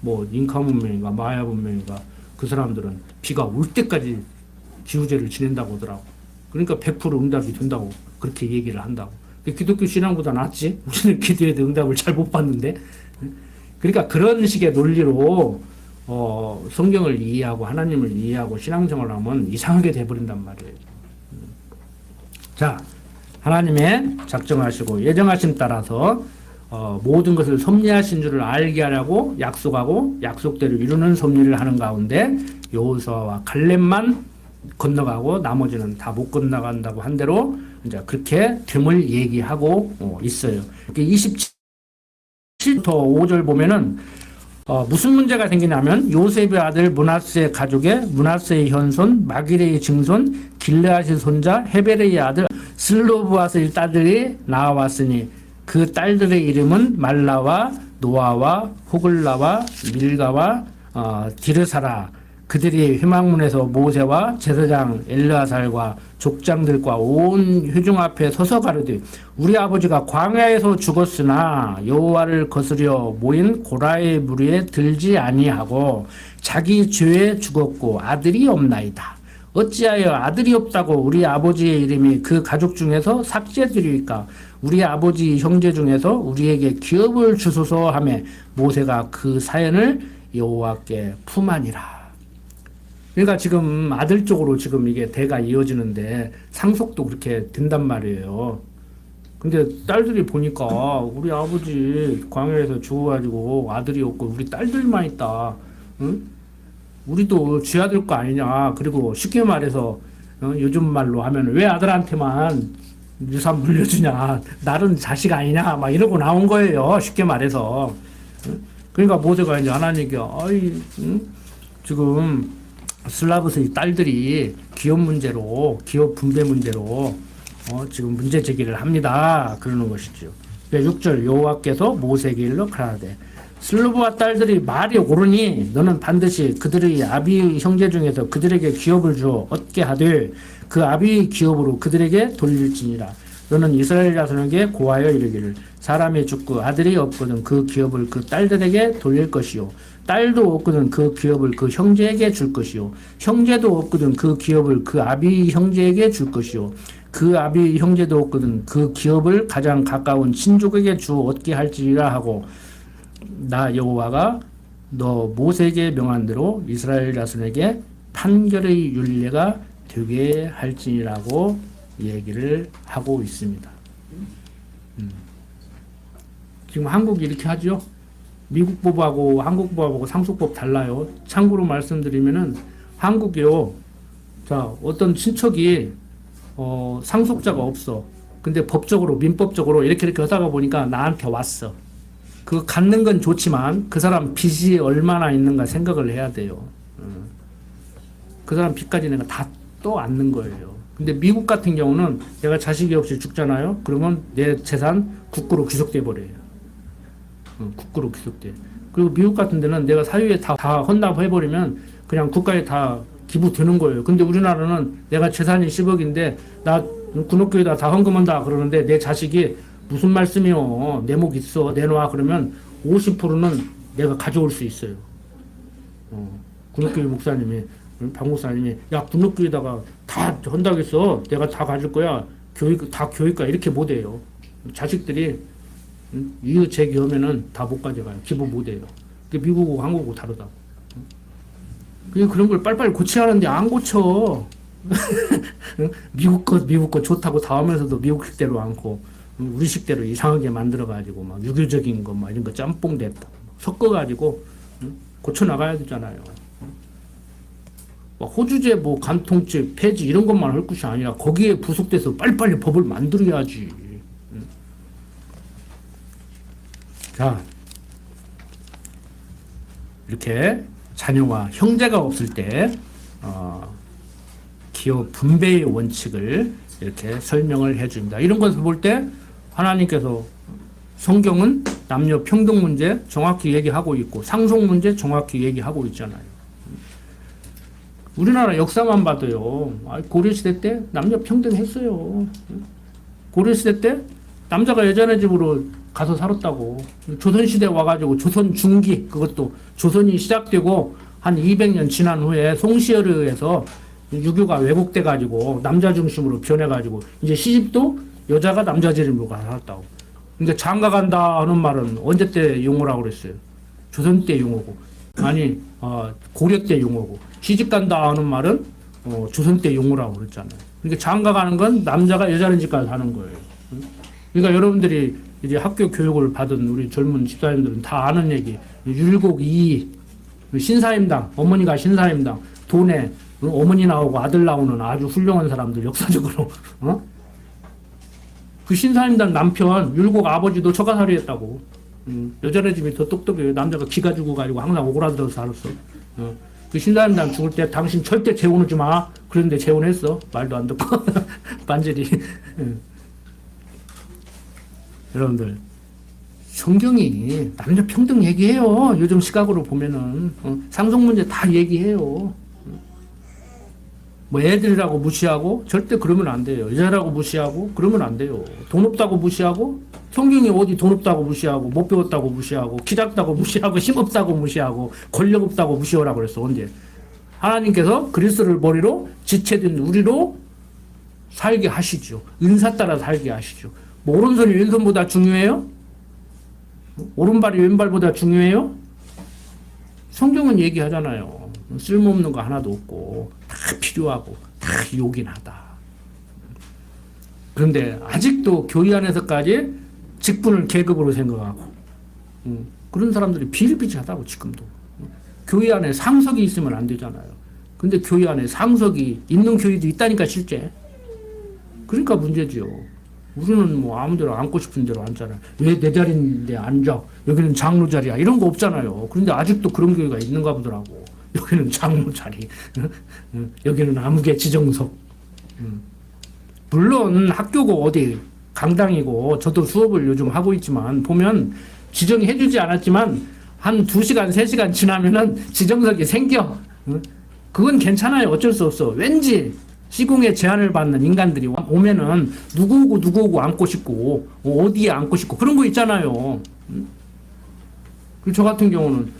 뭐 잉카 문명인가 마야 문명인가 그 사람들은 비가 올 때까지 기우제를 지낸다고 하더라고. 그러니까 100% 응답이 된다고 그렇게 얘기를 한다고. 기독교 신앙보다 낫지? 우리는 기도에도 응답을 잘 못 받는데. 그러니까 그런 식의 논리로 성경을 이해하고 하나님을 이해하고 신앙생활을 하면 이상하게 돼버린단 말이에요. 자, 하나님의 작정하시고 예정하심 따라서 모든 것을 섭리하신 줄을 알게 하려고 약속하고 약속대로 이루는 섭리를 하는 가운데 여호수아와 갈렙만 건너가고 나머지는 다 못 건너간다고 한 대로 이제 그렇게 됨을 얘기하고 있어요. 27부터 5절 보면은 무슨 문제가 생기냐면 요셉의 아들 므낫세 가족의 므낫세의 현손 마기레의 증손 길르앗의 손자 헤베레의 아들 슬로브앗의 딸들이 나와왔으니 그 딸들의 이름은 말라와 노아와 호글라와 밀가와 디르사라. 그들이 회막문에서 모세와 제사장 엘르아살과 족장들과 온 회중 앞에 서서 가르되 우리 아버지가 광야에서 죽었으나 여호와를 거스려 모인 고라의 무리에 들지 아니하고 자기 죄에 죽었고 아들이 없나이다. 어찌하여 아들이 없다고 우리 아버지의 이름이 그 가족 중에서 삭제되리까? 우리 아버지 형제 중에서 우리에게 기업을 주소서 하며 모세가 그 사연을 여호와께 품하니라. 그러니까 지금 아들 쪽으로 지금 이게 대가 이어지는데 상속도 그렇게 된단 말이에요. 근데 딸들이 보니까 우리 아버지 광야에서 죽어가지고 아들이 없고 우리 딸들만 있다. 응? 우리도 쥐 아들 거 아니냐. 그리고 쉽게 말해서 요즘 말로 하면 왜 아들한테만 유산 물려주냐. 나는 자식 아니냐. 막 이러고 나온 거예요. 쉽게 말해서. 그러니까 모세가 이제 하나님께 지금 슬라브스의 딸들이 기업 문제로, 기업 분배 문제로 지금 문제 제기를 합니다. 그러는 것이죠. 6절 여호와께서 모세에게 일러 가라되 슬로브와 딸들이 말이 옳으니 너는 반드시 그들의 아비 형제 중에서 그들에게 기업을 주어 얻게 하되 그 아비의 기업으로 그들에게 돌릴지니라. 너는 이스라엘 자손에게 고하여 이르기를 사람이 죽고 아들이 없거든 그 기업을 그 딸들에게 돌릴 것이요 딸도 없거든 그 기업을 그 형제에게 줄 것이요 형제도 없거든 그 기업을 그 아비 형제에게 줄 것이요 그 아비 형제도 없거든 그 기업을 가장 가까운 친족에게 주어 얻게 할지라 하고 나 여호와가 너 모세에게 명한 대로 이스라엘 자손에게 판결의 율례가 되게 할지라고 얘기를 하고 있습니다. 지금 한국이 이렇게 하죠. 미국 법하고 한국 법하고 상속법 달라요. 참고로 말씀드리면은 한국이요. 자, 어떤 친척이 상속자가 없어. 근데 법적으로 민법적으로 이렇게 하다가 보니까 나한테 왔어. 그거 갖는 건 좋지만 그 사람 빚이 얼마나 있는가 생각을 해야 돼요. 그 사람 빚까지 내가 다 또 안는 거예요. 근데 미국 같은 경우는 내가 자식이 없이 죽잖아요. 그러면 내 재산 국고로 귀속돼 버려요. 국고로 귀속돼. 그리고 미국 같은 데는 내가 사유에 다 헌납해 버리면 그냥 국가에 다 기부되는 거예요. 근데 우리나라는 내가 재산이 10억인데 나 군옥교에다 다 헌금한다 그러는데 내 자식이 무슨 말씀이요? 내 목 있어 내놔 그러면 50%는 내가 가져올 수 있어요. 군옥교회 목사님이 박 목사님이 야 군옥교에다가 다 헌다겠어 내가 다 가질 거야 교육가 이렇게 못해요. 자식들이 이의제기하면은 다 못 가져가요. 기부 못해요. 미국하고 한국하고 다르다고. 그런 걸 빨리빨리 고쳐야 하는데 안 고쳐. 미국 거 좋다고 다 하면서도 미국 식대로 않고 우리 식대로 이상하게 만들어가지고 막 유교적인 거 막 이런 거 짬뽕 됐다 섞어가지고 고쳐 나가야 되잖아요. 호주제 뭐 간통죄 폐지 이런 것만 할 것이 아니라 거기에 부속돼서 빨리빨리 법을 만들어야지. 자, 이렇게 자녀와 형제가 없을 때 기업 분배의 원칙을 이렇게 설명을 해줍니다. 이런 것을 볼 때 하나님께서 성경은 남녀 평등 문제 정확히 얘기하고 있고 상속 문제 정확히 얘기하고 있잖아요. 우리나라 역사만 봐도요. 고려시대 때 남녀 평등했어요. 고려시대 때 남자가 여자네 집으로 가서 살았다고. 조선시대 와가지고 조선 중기 그것도 조선이 시작되고 한 200년 지난 후에 송시열에서 유교가 왜곡돼가지고 남자 중심으로 변해가지고 이제 시집도 여자가 남자 집으로 가서 살았다고. 그러니까 장가 간다 하는 말은 언제 때 용어라고 그랬어요? 조선 때 용어고 아니 고려 때 용어고 시집 간다 하는 말은 조선 때 용어라고 그랬잖아요. 그러니까 장가 가는 건 남자가 여자는 집 가서 사는 거예요. 그러니까 여러분들이 이제 학교 교육을 받은 우리 젊은 집사님들은 다 아는 얘기. 율곡 2 신사임당 어머니가 신사임당 돈에 어머니 나오고 아들 나오는 아주 훌륭한 사람들 역사적으로 그 신사임당 남편 율곡 아버지도 처가살이 했다고. 여자네 집이 더 똑똑해요. 남자가 기가 죽어가지고 항상 오그라들어서 살았어. 그 신사임당 죽을 때 당신 절대 재혼하지 마. 그런데 재혼했어. 말도 안 듣고 반절이. 여러분들 성경이 남녀 평등 얘기해요. 요즘 시각으로 보면은 상속 문제 다 얘기해요. 뭐 애들이라고 무시하고 절대 그러면 안 돼요. 여자라고 무시하고 그러면 안 돼요. 돈 없다고 무시하고 성경이 어디 돈 없다고 무시하고 못 배웠다고 무시하고 키 작다고 무시하고 힘 없다고 무시하고 권력 없다고 무시하라고 그랬어. 언제? 하나님께서 그리스도를 머리로 지체된 우리로 살게 하시죠. 은사 따라 살게 하시죠. 뭐 오른손이 왼손보다 중요해요? 오른발이 왼발보다 중요해요? 성경은 얘기하잖아요. 쓸모없는 거 하나도 없고 다 필요하고 다 요긴하다. 그런데 아직도 교회 안에서까지 직분을 계급으로 생각하고 그런 사람들이 비일비재하다고 지금도. 교회 안에 상석이 있으면 안 되잖아요. 근데 교회 안에 상석이 있는 교회도 있다니까 실제. 그러니까 문제지요. 우리는 뭐 아무데나 앉고 싶은 대로 앉잖아요. 왜 내 자리인데 앉아? 여기는 장로 자리야. 이런 거 없잖아요. 그런데 아직도 그런 교회가 있는가 보더라고. 여기는 장로 자리, 여기는 아무개 지정석. 물론 학교고 어디 강당이고 저도 수업을 요즘 하고 있지만 보면 지정해주지 않았지만 한 2시간, 3시간 지나면은 지정석이 생겨. 그건 괜찮아요. 어쩔 수 없어. 왠지 시공에 제한을 받는 인간들이 오면은 누구 오고 앉고 싶고 어디에 앉고 싶고 그런 거 있잖아요. 저 같은 경우는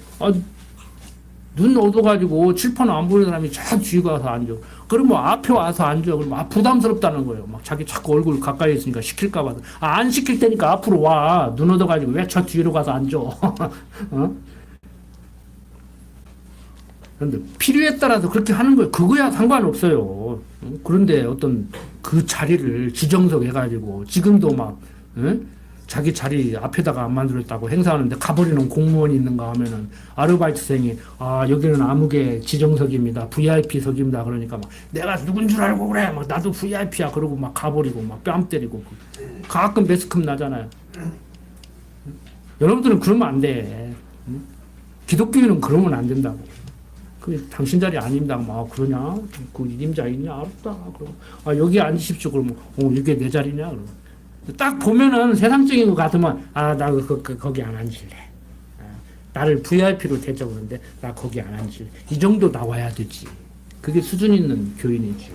눈 어두워가지고 칠판을 안 보는 사람이 저 뒤에 가서 앉아. 그럼 뭐 앞에 와서 앉아. 그럼 부담스럽다는 거예요. 막 자기 자꾸 얼굴 가까이 있으니까 시킬까 봐. 안 시킬 테니까 앞으로 와. 눈 어두워가지고 왜 저 뒤로 가서 앉아. 어? 그런데 필요에 따라서 그렇게 하는 거예요. 그거야 상관없어요. 그런데 어떤 그 자리를 지정석 해가지고 지금도 막 자기 자리 앞에다가 안 만들었다고 행사하는데 가버리는 공무원이 있는가 하면은 아르바이트생이 여기는 아무개 지정석입니다. VIP석입니다. 그러니까 막 내가 누군 줄 알고 그래. 막 나도 VIP야. 그러고 막 가버리고 막 뺨 때리고 가끔 매스컴 나잖아요. 여러분들은 그러면 안 돼. 기독교인은 그러면 안 된다고. 그 당신 자리 아닙니다. 막 그러냐? 그 이임자 있냐? 알았다. 그러고 여기 앉으십시오. 그러면 이게 내 자리냐? 그러면 딱 보면은 세상적인 거 같으면 나 거기 안 앉을래. 나를 VIP로 대접하는데 나 거기 안 앉을래. 이 정도 나와야 되지. 그게 수준 있는 교인이지.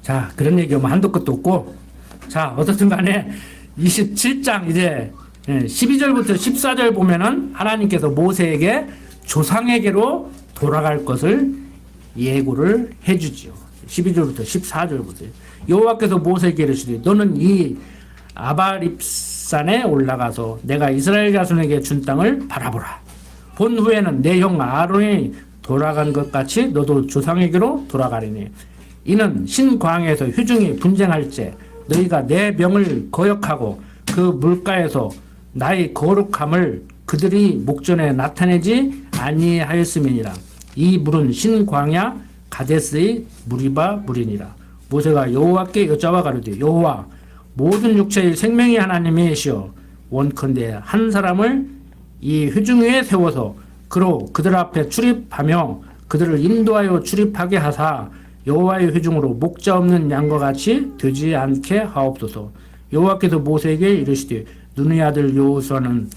자, 그런 얘기하면 한도 끝도 없고, 자, 어떻든 간에 27장 이제 12절부터 14절 보면은 하나님께서 모세에게 조상에게로 돌아갈 것을 예고를 해주지요. 12절부터 14절 보세요. 여호와께서 모세에게 이르시되 너는 이 아바립산에 올라가서 내가 이스라엘 자손에게 준 땅을 바라보라. 본 후에는 내 형 아론이 돌아간 것 같이 너도 조상에게로 돌아가리니 이는 신광야에서 회중이 분쟁할 때 너희가 내 명을 거역하고 그 물가에서 나의 거룩함을 그들이 목전에 나타내지 아니하였음이니라. 이 물은 신광야 가데스의 무리바 물이니라. 모세가 여호와께 여짜와 가로되 여호와 모든 육체의 생명의 하나님이시여 원컨대 한 사람을 이 회중 위에 세워서 그로 그들 앞에 출입하며 그들을 인도하여 출입하게 하사 여호와의 회중으로 목자 없는 양과 같이 되지 않게 하옵소서. 여호와께서 모세에게 이르시되 눈의 아들 여호수아는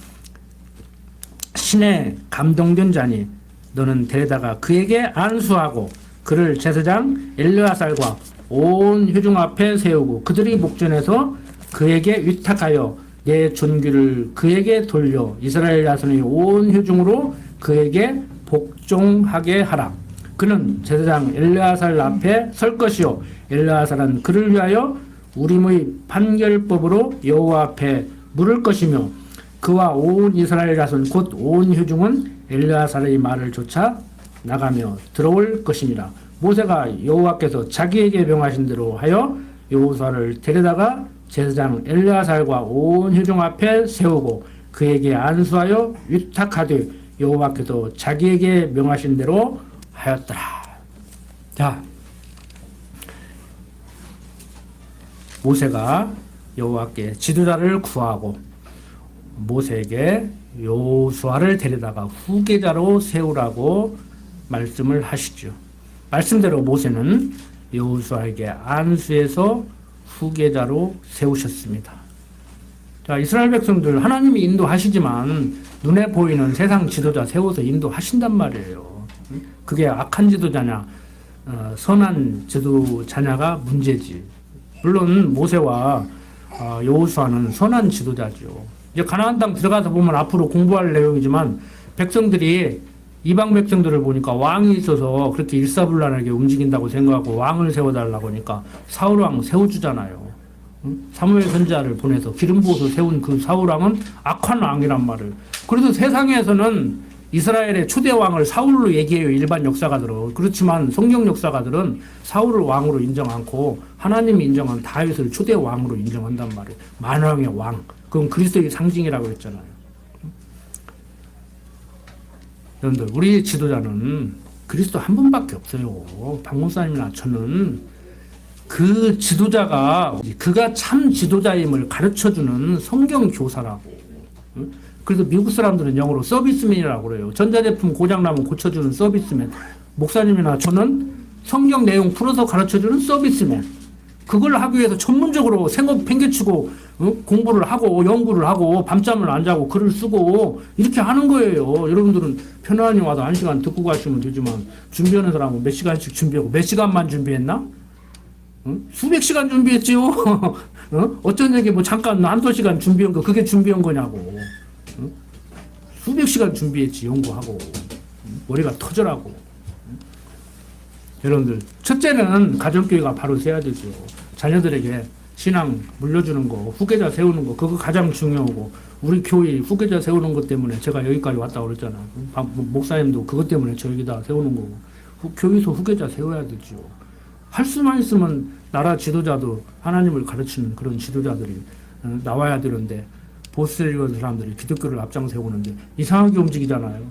신에 감동된 자니 너는 데려다가 그에게 안수하고 그를 제사장 엘르아살과 온 회중 앞에 세우고 그들이 목전에서 그에게 위탁하여 내 존귀를 그에게 돌려 이스라엘 자손의 온 회중으로 그에게 복종하게 하라. 그는 제사장 엘르아살 앞에 설 것이요 엘르아살은 그를 위하여 우림의 판결법으로 여호와 앞에 물을 것이며 그와 온 이스라엘 자손 곧 온 회중은 엘르아살의 말을 쫓아 나가며 들어올 것이니라. 모세가 여호와께서 자기에게 명하신 대로 하여 여호수아를 데려다가 제사장 엘르아살과 온 회중 앞에 세우고 그에게 안수하여 위탁하되 여호와께서 자기에게 명하신 대로 하였더라. 자, 모세가 여호와께 지도자를 구하고 모세에게 여호수아를 데려다가 후계자로 세우라고 말씀을 하시죠. 말씀대로 모세는 여호수아에게 안수해서 후계자로 세우셨습니다. 자, 이스라엘 백성들 하나님이 인도하시지만 눈에 보이는 세상 지도자 세워서 인도하신단 말이에요. 그게 악한 지도자냐 선한 지도자냐가 문제지. 물론 모세와 여호수아는 선한 지도자죠. 이제 가나안 땅 들어가서 보면 앞으로 공부할 내용이지만 백성들이 이방 백성들을 보니까 왕이 있어서 그렇게 일사불란하게 움직인다고 생각하고 왕을 세워달라고 하니까 사울 왕 세워주잖아요. 사무엘 선지자를 보내서 기름 부어서 세운 그 사울 왕은 악한 왕이란 말을. 그래도 세상에서는 이스라엘의 초대 왕을 사울로 얘기해요. 일반 역사가들은. 그렇지만 성경 역사가들은 사울을 왕으로 인정 않고 하나님이 인정한 다윗을 초대 왕으로 인정한단 말이에요. 만왕의 왕. 그건 그리스도의 상징이라고 했잖아요. 여러분들, 우리 지도자는 그리스도 한 분밖에 없어요. 박목사님이나 저는 그 지도자가 그가 참 지도자임을 가르쳐주는 성경 교사라고. 그래서 미국 사람들은 영어로 서비스맨이라고 그래요. 전자제품 고장나면 고쳐주는 서비스맨. 목사님이나 저는 성경 내용 풀어서 가르쳐주는 서비스맨. 그걸 하기 위해서 전문적으로 생업 팽개치고 공부를 하고 연구를 하고 밤잠을 안 자고 글을 쓰고 이렇게 하는 거예요. 여러분들은 편안히 와서 1시간 듣고 가시면 되지만 준비하는 사람은 몇 시간씩 준비하고 몇 시간만 준비했나? 수백 시간 준비했지요. 어쩐 얘기 뭐 잠깐 한두 시간 준비한 거 그게 준비한 거냐고. 수백 시간 준비했지 연구하고 머리가 터져라고. 여러분들 첫째는 가정교회가 바로 세야 되죠. 자녀들에게 신앙 물려주는 거, 후계자 세우는 거 그거 가장 중요하고 우리 교회 후계자 세우는 것 때문에 제가 여기까지 왔다고 그랬잖아. 목사님도 그것 때문에 저 여기다 세우는 거고 교회에서 후계자 세워야 되죠. 할 수만 있으면 나라 지도자도 하나님을 가르치는 그런 지도자들이 나와야 되는데 보스라는 사람들이 기독교를 앞장 세우는데 이상하게 움직이잖아요.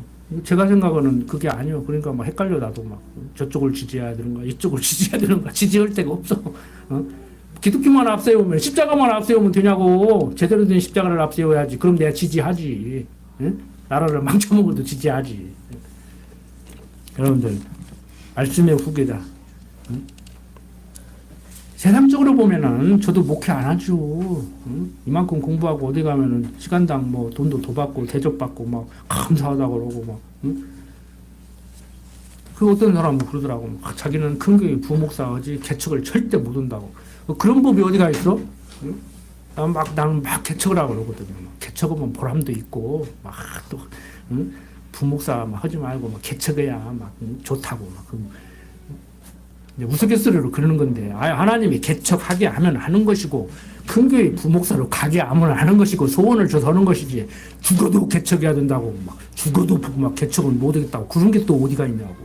제가 생각하는 그게 아니요. 그러니까 막 헷갈려 나도 막 저쪽을 지지해야 되는가 이쪽을 지지해야 되는가 지지할 데가 없어. 기독교만 앞세우면 십자가만 앞세우면 되냐고. 제대로 된 십자가를 앞세워야지. 그럼 내가 지지하지. 나라를 망쳐먹어도 지지하지. 여러분들 말씀의 후계자. 세상적으로 보면은 저도 목회 안 하죠. 이만큼 공부하고 어디 가면은 시간당 뭐 돈도 더 받고 대접받고 막 감사하다고 그러고 막. 그 어떤 사람은 그러더라고. 자기는 큰 교회 부목사지 개척을 절대 못 한다고. 그런 법이 어디가 있어? 나는 막 개척을 하고 그러거든요. 개척하면 보람도 있고 막 또 부목사 막 하지 말고 막 개척해야 막 좋다고 막. 우스갯소리로 그러는 건데 하나님이 개척하게 하면 하는 것이고 큰 교회 부목사로 가게 하면 하는 것이고 소원을 줘서 하는 것이지 죽어도 개척해야 된다고 막 죽어도 막 개척을 못하겠다고 그런 게 또 어디가 있냐고.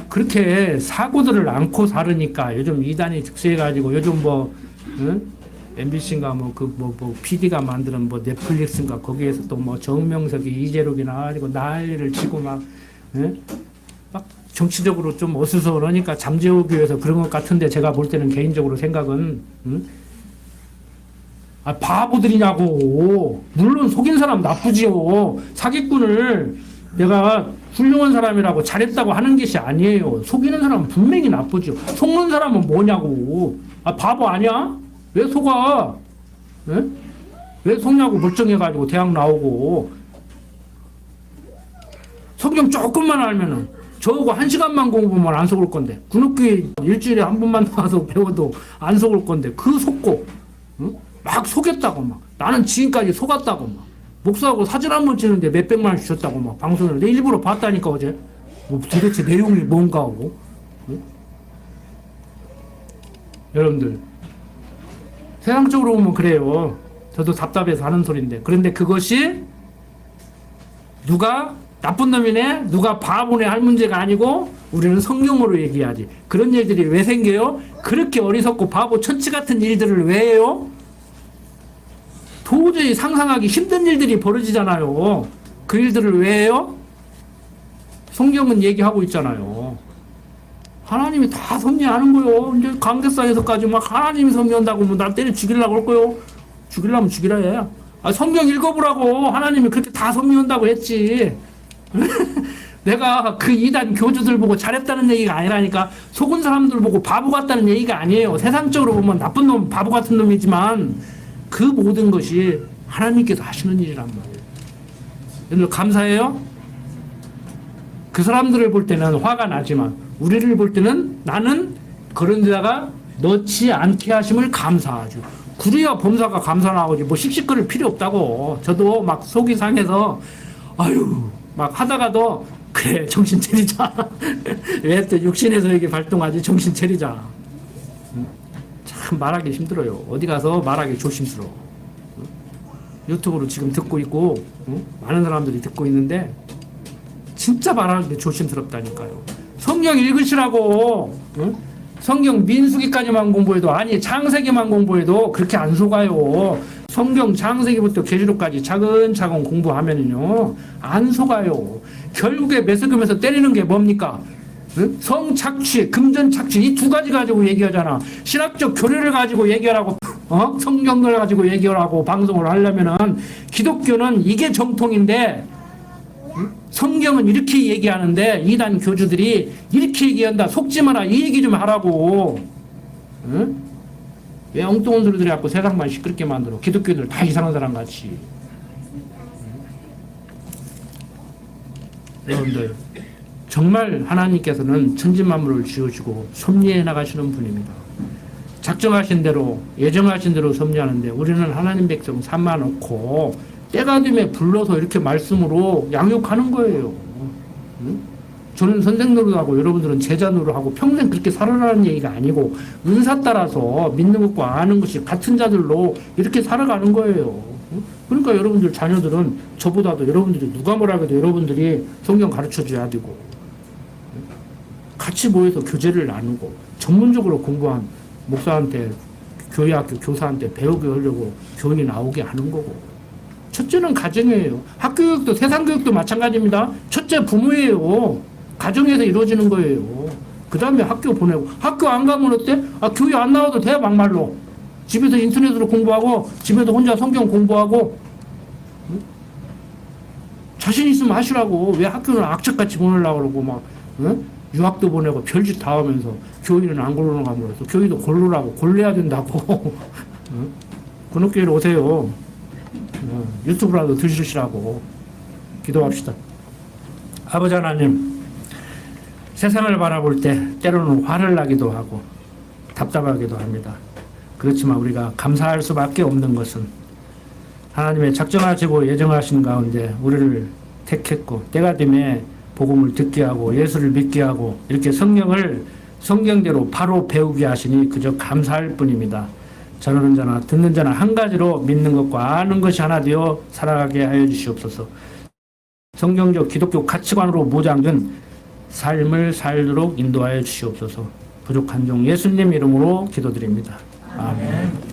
그렇게 사고들을 안고 살으니까 요즘 이단이 즉세해가지고 요즘 뭐 MBC인가 뭐 PD가 만드는 뭐 넷플릭스인가 거기에서 또 뭐 정명석이 이재록이 나와가지고 난리를 치고 막 정치적으로 좀 어수선하니까 잠재우기 위해서 그런 것 같은데 제가 볼 때는 개인적으로 생각은 바보들이냐고. 물론 속인 사람 나쁘지요. 사기꾼을 내가 훌륭한 사람이라고 잘했다고 하는 것이 아니에요. 속이는 사람은 분명히 나쁘죠. 속는 사람은 뭐냐고. 바보 아니야? 왜 속아? 왜 속냐고. 멀쩡해가지고 대학 나오고 성경 조금만 알면은 저하고 1시간만 공부하면 안 속을 건데 군옥교회 일주일에 한 번만 나와서 배워도 안 속을 건데 그 속고 막 속였다고 막 나는 지금까지 속았다고 막 목사하고 사진 한 번 찍는데 몇백만 원 주셨다고 막 방송을 내 일부러 봤다니까 어제. 뭐 도대체 내용이 뭔가 하고. 여러분들 세상적으로 보면 그래요. 저도 답답해서 하는 소리인데 그런데 그것이 누가 나쁜 놈이네 누가 바보네 할 문제가 아니고 우리는 성경으로 얘기하지. 그런 일들이 왜 생겨요? 그렇게 어리석고 바보 천치 같은 일들을 왜 해요? 도저히 상상하기 힘든 일들이 벌어지잖아요. 그 일들을 왜 해요? 성경은 얘기하고 있잖아요. 하나님이 다 섭리하는 거요. 이제 강대상에서까지 막 하나님이 섭리한다고 뭐 나 때려 죽이려고 할 거요. 죽이려면 죽이라 해. 성경 읽어보라고. 하나님이 그렇게 다 섭리한다고 했지. 내가 그 이단 교주들 보고 잘했다는 얘기가 아니라니까. 속은 사람들 보고 바보 같다는 얘기가 아니에요. 세상적으로 보면 나쁜 놈, 바보 같은 놈이지만 그 모든 것이 하나님께서 하시는 일이란 말이에요. 여러분 감사해요? 그 사람들을 볼 때는 화가 나지만 우리를 볼 때는 나는 그런 데다가 넣지 않게 하심을 감사하죠. 그래야 범사가 감사나오지. 뭐 씩씩거릴 필요 없다고. 저도 막 속이 상해서 막 하다가도 그래 정신 차리자. 왜 또 육신에서 이게 발동하지. 정신 차리자. 참 말하기 힘들어요. 어디 가서 말하기 조심스러워. 유튜브로 지금 듣고 있고 많은 사람들이 듣고 있는데 진짜 말하기 조심스럽다니까요. 성경 읽으시라고. 성경 민수기까지만 공부해도 아니 창세기만 공부해도 그렇게 안 속아요. 성경 창세기부터 계시록까지 차근차근 공부하면은요 안 속아요. 결국에 매스금에서 때리는 게 뭡니까? 성착취, 금전착취 이 두 가지 가지고 얘기하잖아. 신학적 교리를 가지고 얘기하라고 성경을 가지고 얘기를 하고 방송을 하려면은 기독교는 이게 정통인데 성경은 이렇게 얘기하는데 이단 교주들이 이렇게 얘기한다. 속지 마라. 이 얘기 좀 하라고. 응? 왜 엉뚱한 소리들이 갖고 세상만 시끄럽게 만들어. 기독교들 다 이상한 사람 같이. 여러분들 정말 하나님께서는 천지만물을 지으시고 섭리해 나가시는 분입니다. 작정하신 대로 예정하신 대로 섭리하는데 우리는 하나님 백성 삼아놓고 때가 되면 불러서 이렇게 말씀으로 양육하는 거예요. 응? 저는 선생 노릇하고 여러분들은 제자 노릇하고 평생 그렇게 살아라는 얘기가 아니고 은사 따라서 믿는 것과 아는 것이 같은 자들로 이렇게 살아가는 거예요. 그러니까 여러분들 자녀들은 저보다도 여러분들이 누가 뭐라 해도 여러분들이 성경 가르쳐 줘야 되고 같이 모여서 교제를 나누고 전문적으로 공부한 목사한테 교회학교 교사한테 배우게 하려고 교인이 나오게 하는 거고 첫째는 가정이에요. 학교교육도 세상교육도 마찬가지입니다. 첫째 부모예요. 가정에서 이루어지는 거예요. 그 다음에 학교 보내고 학교 안 가면 어때? 교회 안 나와도 돼 막말로. 집에서 인터넷으로 공부하고 집에서 혼자 성경 공부하고 응? 자신 있으면 하시라고. 왜 학교는 악착같이 보내려고 그러고 막 응? 유학도 보내고 별짓 다 하면서 교회는 안 고르는가 모르겠어. 교회도 고르라고 골라야 된다고. 응? 근업교회로 오세요. 유튜브라도 들으시라고. 기도합시다. 아버지 하나님, 세상을 바라볼 때 때로는 화를 나기도 하고 답답하기도 합니다. 그렇지만 우리가 감사할 수밖에 없는 것은 하나님의 작정하시고 예정하신 가운데 우리를 택했고 때가 되면 복음을 듣게 하고 예수를 믿게 하고 이렇게 성경을 성경대로 바로 배우게 하시니 그저 감사할 뿐입니다. 전하는 자나 듣는 자나 한 가지로 믿는 것과 아는 것이 하나 되어 살아가게 하여 주시옵소서. 성경적 기독교 가치관으로 모장된 삶을 살도록 인도하여 주시옵소서. 부족한 종 예수님 이름으로 기도드립니다. 아멘.